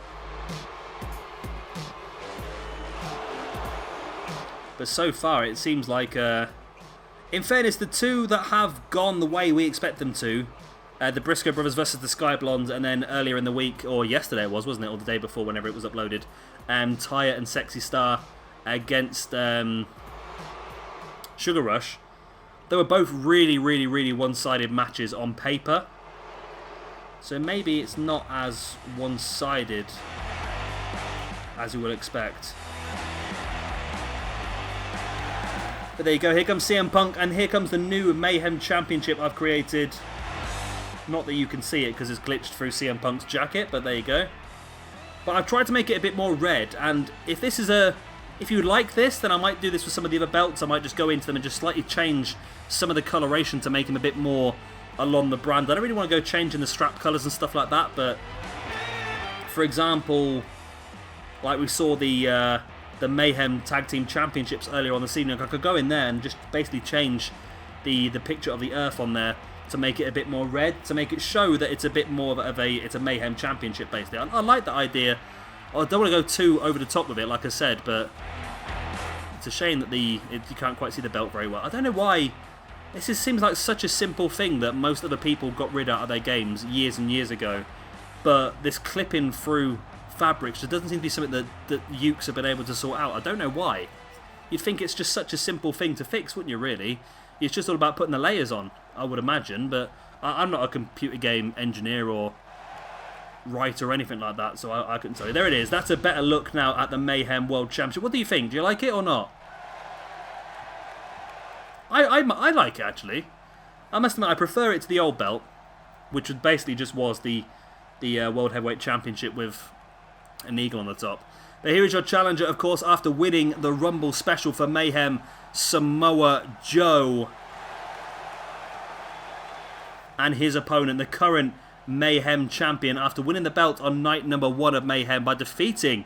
so far it seems like, in fairness, the two that have gone the way we expect them to, the Briscoe brothers versus the Sky Blondes, and then earlier in the week, or yesterday it was, wasn't it, or the day before, whenever it was uploaded, Taya and Sexy Star against Sugar Rush. They were both really, really, really one-sided matches on paper. So maybe it's not as one-sided as you would expect. But there you go, here comes CM Punk, and here comes the new Mayhem Championship I've created. Not that you can see it because it's glitched through CM Punk's jacket, but there you go. But I've tried to make it a bit more red, and if this is if you like this, then I might do this with some of the other belts. I might just go into them and just slightly change some of the coloration to make them a bit more along the brand. I don't really want to go changing the strap colours and stuff like that, but for example, like we saw the the Mayhem Tag Team Championships earlier on the season. I could go in there and just basically change the picture of the Earth on there to make it a bit more red, to make it show that it's a bit more of it's a Mayhem Championship basically. I like the idea. I don't want to go too over the top with it, like I said, but it's a shame that you can't quite see the belt very well. I don't know why. Seems like such a simple thing that most other people got rid out of their games years and years ago. But this clipping through fabrics just doesn't seem to be something that Ukes have been able to sort out. I don't know why. You'd think it's just such a simple thing to fix, wouldn't you, really? It's just all about putting the layers on, I would imagine. But I'm not a computer game engineer or writer or anything like that, so I couldn't tell you. There it is. That's a better look now at the Mayhem World Championship. What do you think? Do you like it or not? I like it, actually. I must admit, I prefer it to the old belt, which basically just was the World Heavyweight Championship with an eagle on the top. But here is your challenger, of course, after winning the Rumble Special for Mayhem, Samoa Joe. And his opponent, the current Mayhem Champion, after winning the belt on night number 1 of Mayhem by defeating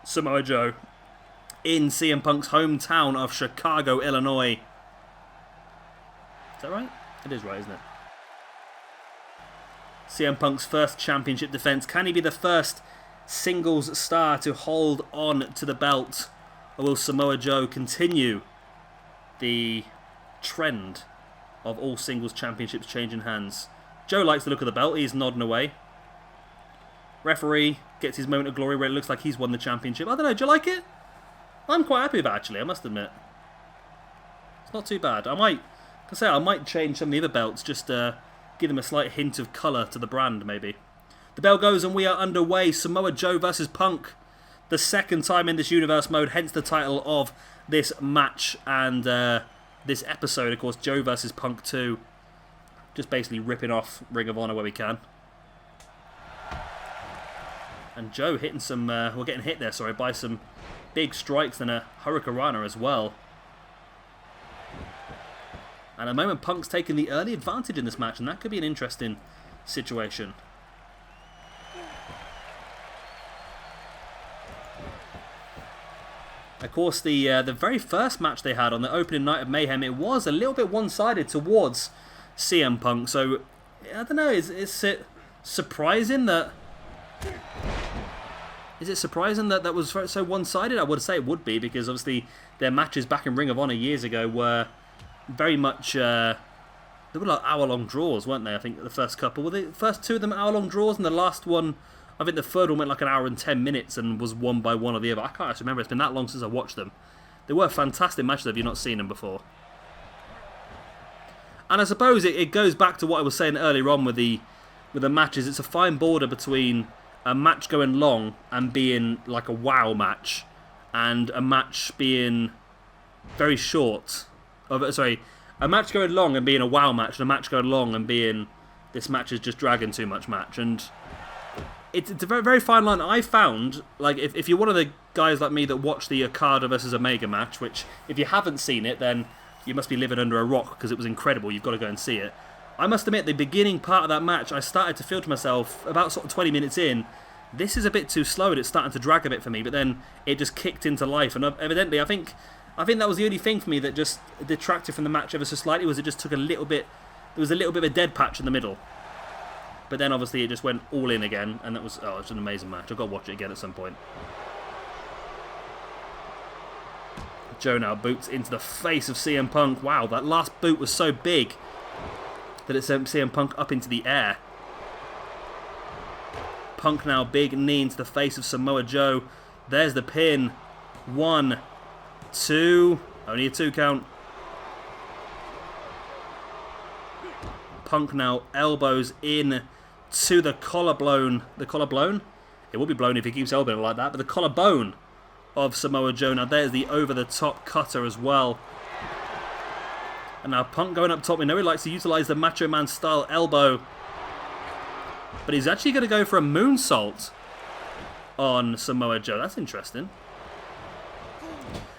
Samoa Joe in CM Punk's hometown of Chicago, Illinois. Is that right? It is right, isn't it? CM Punk's first championship defense. Can he be the first singles star to hold on to the belt? Or will Samoa Joe continue the trend of all singles championships changing hands? Joe likes the look of the belt. He's nodding away. Referee gets his moment of glory where it looks like he's won the championship. I don't know, do you like it? I'm quite happy with it, actually, I must admit. It's not too bad. I might change some of the other belts, just give them a slight hint of colour to the brand, maybe. The bell goes and we are underway. Samoa Joe versus Punk. The second time in this universe mode, hence the title of this match and this episode, of course, Joe versus Punk 2. Just basically ripping off Ring of Honor where we can. And Joe hitting some, we're getting hit there, sorry, by some big strikes and a Hurricanrana as well. And at the moment, Punk's taking the early advantage in this match, and that could be an interesting situation. Of course, the very first match they had on the opening night of Mayhem, it was a little bit one-sided towards CM Punk. So, I don't know, is it surprising that... Is it surprising that that was so one-sided? I would say it would be, because obviously their matches back in Ring of Honor years ago were very much... they were like hour-long draws, weren't they? I think the first couple. Were the first two of them hour-long draws, and the last one... I think the third one went like an hour and 10 minutes and was won by one or the other. I can't actually remember. It's been that long since I watched them. They were fantastic matches if you've not seen them before. And I suppose it goes back to what I was saying earlier on with the matches. It's a fine border between a match going long and being like a wow match, and a match being very short. A match going long and being a wow match, and a match going long and being this match is just dragging too much match. And it's a very, very fine line. I found, like, if you're one of the guys like me that watched the Okada versus Omega match, which if you haven't seen it, then you must be living under a rock because it was incredible. You've got to go and see it. I must admit, the beginning part of that match, I started to feel to myself, about sort of 20 minutes in, this is a bit too slow and it's starting to drag a bit for me, but then it just kicked into life. And evidently, I think that was the only thing for me that just detracted from the match ever so slightly, was it just took a little bit, there was a little bit of a dead patch in the middle. But then obviously it just went all in again, and that was, oh, it's an amazing match. I've got to watch it again at some point. Joe now boots into the face of CM Punk. Wow, that last boot was so big that it sent CM Punk up into the air. Punk now big knee into the face of Samoa Joe. There's the pin. 1, 2, only a 2 count. Punk now elbows in to the collarbone. The collarbone? It will be blown if he keeps elbowing it like that, but the collarbone of Samoa Joe. Now there's the over-the-top cutter as well. And now Punk going up top. We know he likes to utilise the Macho Man style elbow, but he's actually going to go for a moonsault on Samoa Joe. That's interesting.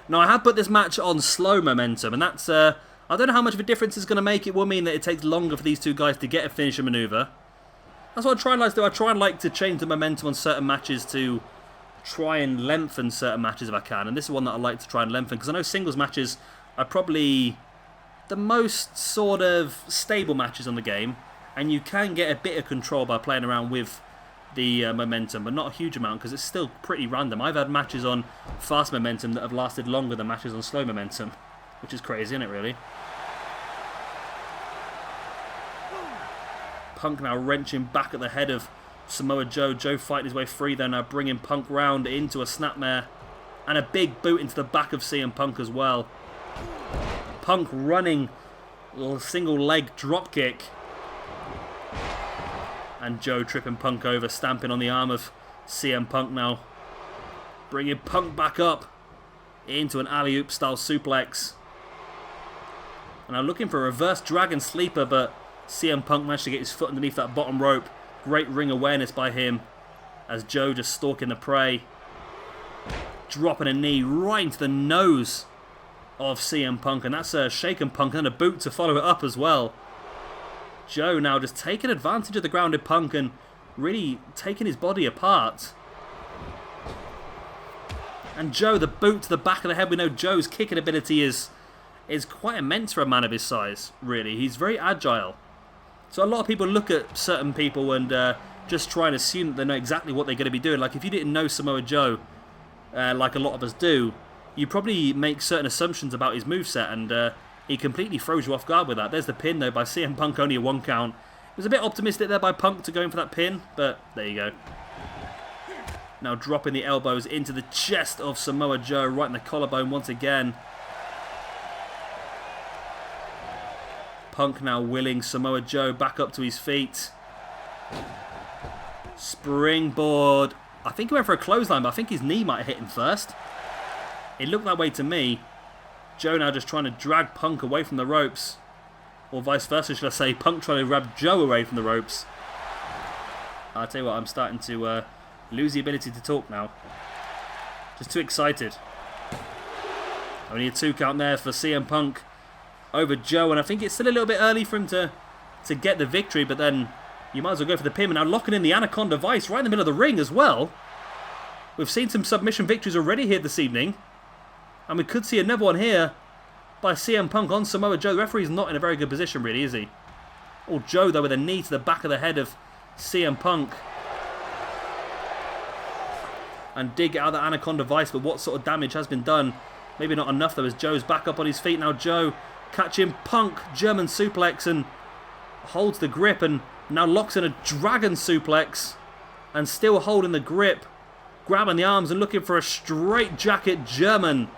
Now I have put this match on slow momentum, and that's... I don't know how much of a difference it's going to make. It will mean that it takes longer for these two guys to get a finisher maneuver. That's what I try and like to do. I try and like to change the momentum on certain matches to try and lengthen certain matches if I can, and this is one that I like to try and lengthen, because I know singles matches are probably the most sort of stable matches on the game, and you can get a bit of control by playing around with the momentum, but not a huge amount, because it's still pretty random. I've had matches on fast momentum that have lasted longer than matches on slow momentum, which is crazy, isn't it, really? Punk now wrenching back at the head of Samoa Joe. Joe fighting his way free there, now bringing Punk round into a snapmare, and a big boot into the back of CM Punk as well. Punk running a single leg drop kick, and Joe tripping Punk over, stamping on the arm of CM Punk now, bringing Punk back up into an alley-oop style suplex, and I'm looking for a reverse dragon sleeper, but CM Punk managed to get his foot underneath that bottom rope. Great ring awareness by him as Joe just stalking the prey, dropping a knee right into the nose of CM Punk, and that's a shaken Punk and a boot to follow it up as well. Joe now just taking advantage of the grounded Punk and really taking his body apart. And Joe, the boot to the back of the head. We know Joe's kicking ability is quite immense for a man of his size, really. He's very agile. So a lot of people look at certain people and just try and assume that they know exactly what they're going to be doing. Like if you didn't know Samoa Joe, like a lot of us do, you probably make certain assumptions about his moveset, and he completely throws you off guard with that. There's the pin though by CM Punk, only a 1 count. It was a bit optimistic there by Punk to go in for that pin, but there you go. Now dropping the elbows into the chest of Samoa Joe, right in the collarbone once again. Punk now willing Samoa Joe back up to his feet. Springboard. I think he went for a clothesline, but I think his knee might have hit him first. It looked that way to me. Joe now just trying to drag Punk away from the ropes. Or vice versa, should I say. Punk trying to grab Joe away from the ropes. I'll tell you what, I'm starting to lose the ability to talk now. Just too excited. Only a 2 count there for CM Punk over Joe, and I think it's still a little bit early for him to get the victory, but then you might as well go for the pin. And now locking in the Anaconda Vice right in the middle of the ring as well. We've seen some submission victories already here this evening, and we could see another one here by CM Punk on Samoa Joe. The referee's not in a very good position really, is he? Or Joe though with a knee to the back of the head of CM Punk. And dig out the Anaconda Vice, but what sort of damage has been done? Maybe not enough though, as Joe's back up on his feet. Now Joe catching Punk, German suplex, and holds the grip, and now locks in a dragon suplex, and still holding the grip, grabbing the arms and looking for a straight jacket German,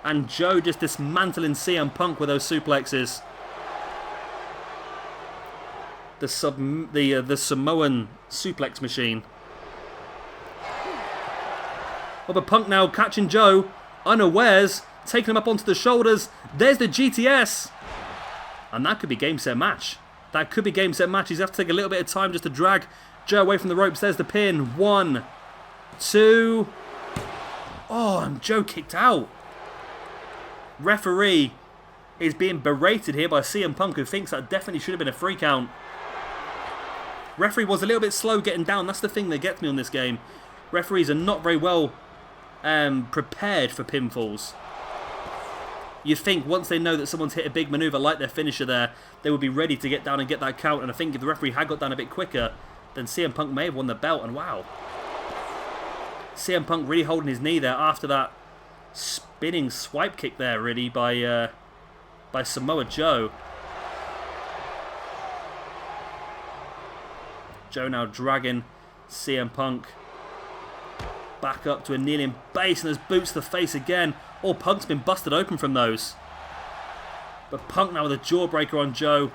and Joe just dismantling CM Punk with those suplexes. The Samoan suplex machine. Oh, but Punk now catching Joe unawares, taking him up onto the shoulders. There's the GTS. And that could be game, set, match. That could be game, set, match. He's have to take a little bit of time just to drag Joe away from the ropes. There's the pin. 1, 2. Oh, and Joe kicked out. Referee is being berated here by CM Punk, who thinks that definitely should have been a 3 count. Referee was a little bit slow getting down. That's the thing that gets me on this game. Referees are not very well prepared for pinfalls. You'd think once they know that someone's hit a big maneuver like their finisher there, they would be ready to get down and get that count. And I think if the referee had got down a bit quicker, then CM Punk may have won the belt. And wow, CM Punk really holding his knee there after that spinning swipe kick there, really, by Samoa Joe. Joe now dragging CM Punk back up to a kneeling base, and there's boots to the face again. Oh, Punk's been busted open from those. But Punk now with a jawbreaker on Joe.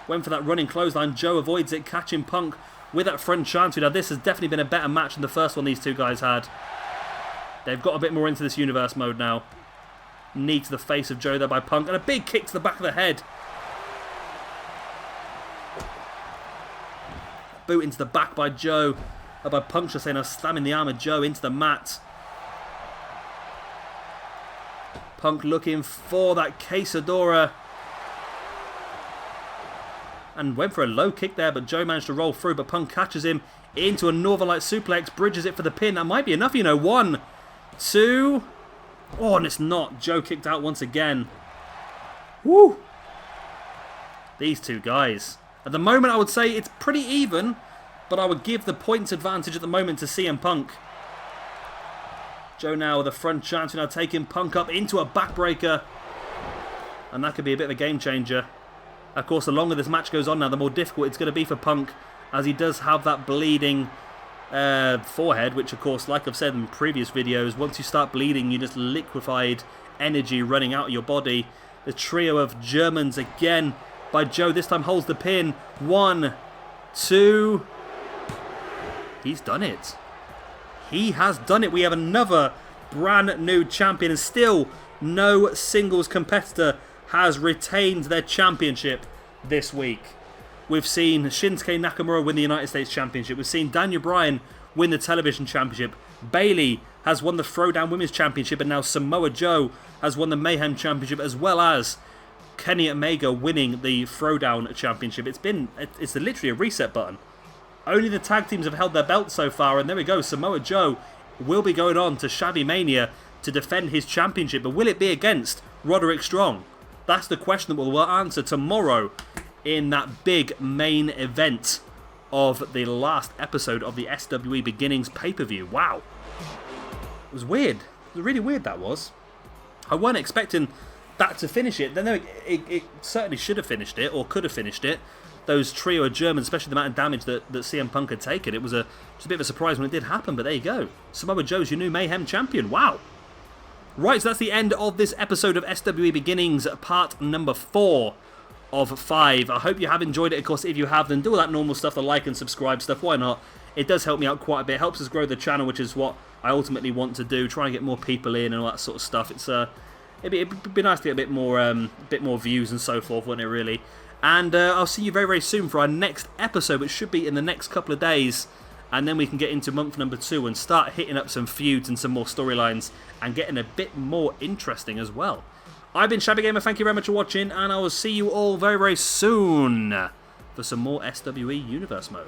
Went for that running clothesline. Joe avoids it, catching Punk with that front chancery. Now this has definitely been a better match than the first one these two guys had. They've got a bit more into this universe mode now. Knee to the face of Joe there by Punk, and a big kick to the back of the head. Boot into the back by Joe. By Punk, just saying, slamming the arm of Joe into the mat. Punk looking for that quesadora. and went for a low kick there, but Joe managed to roll through, but Punk catches him into a Northern Light suplex, bridges it for the pin. That might be enough, you know. 1, 2... Oh, and it's not. Joe kicked out once again. Woo! These two guys. At the moment, I would say it's pretty even, but I would give the points advantage at the moment to CM Punk. Joe now, the front champion, now taking Punk up into a backbreaker. And that could be a bit of a game changer. Of course, the longer this match goes on now, the more difficult it's going to be for Punk, as he does have that bleeding forehead, which of course, like I've said in previous videos, once you start bleeding, you just liquefied energy running out of your body. The trio of Germans again by Joe, this time holds the pin. 1, 2... He's done it. He has done it. We have another brand new champion, and still no singles competitor has retained their championship this week. We've seen Shinsuke Nakamura win the United States Championship. We've seen Daniel Bryan win the Television Championship. Bayley has won the Throwdown Women's Championship, and now Samoa Joe has won the Mayhem Championship, as well as Kenny Omega winning the Throwdown Championship. It's literally a reset button. Only the tag teams have held their belts so far, and there we go. Samoa Joe will be going on to Shabby Mania to defend his championship, but will it be against Roderick Strong? That's the question that we'll answer tomorrow in that big main event of the last episode of the SWE Beginnings pay-per-view. Wow. It was weird. It was really weird, that was. I wasn't expecting that to finish it. Then it certainly should have finished it, or could have finished it. Those trio of Germans, especially the amount of damage that CM Punk had taken, it was just a bit of a surprise when it did happen, but there you go. Samoa Joe's your new Mayhem champion. Wow. Right, so that's the end of this episode of SWE Beginnings, part number 4 of 5. I hope you have enjoyed it. Of course, if you have, then do all that normal stuff, the like and subscribe stuff. Why not? It does help me out quite a bit. It helps us grow the channel, which is what I ultimately want to do. Try and get more people in and all that sort of stuff. It'd be nice to get a bit more views and so forth, wouldn't it, really? And I'll see you very, very soon for our next episode, which should be in the next couple of days. And then we can get into month number 2 and start hitting up some feuds and some more storylines and getting a bit more interesting as well. I've been Shabby Gamer, thank you very much for watching, and I will see you all very, very soon for some more SWE Universe Mode.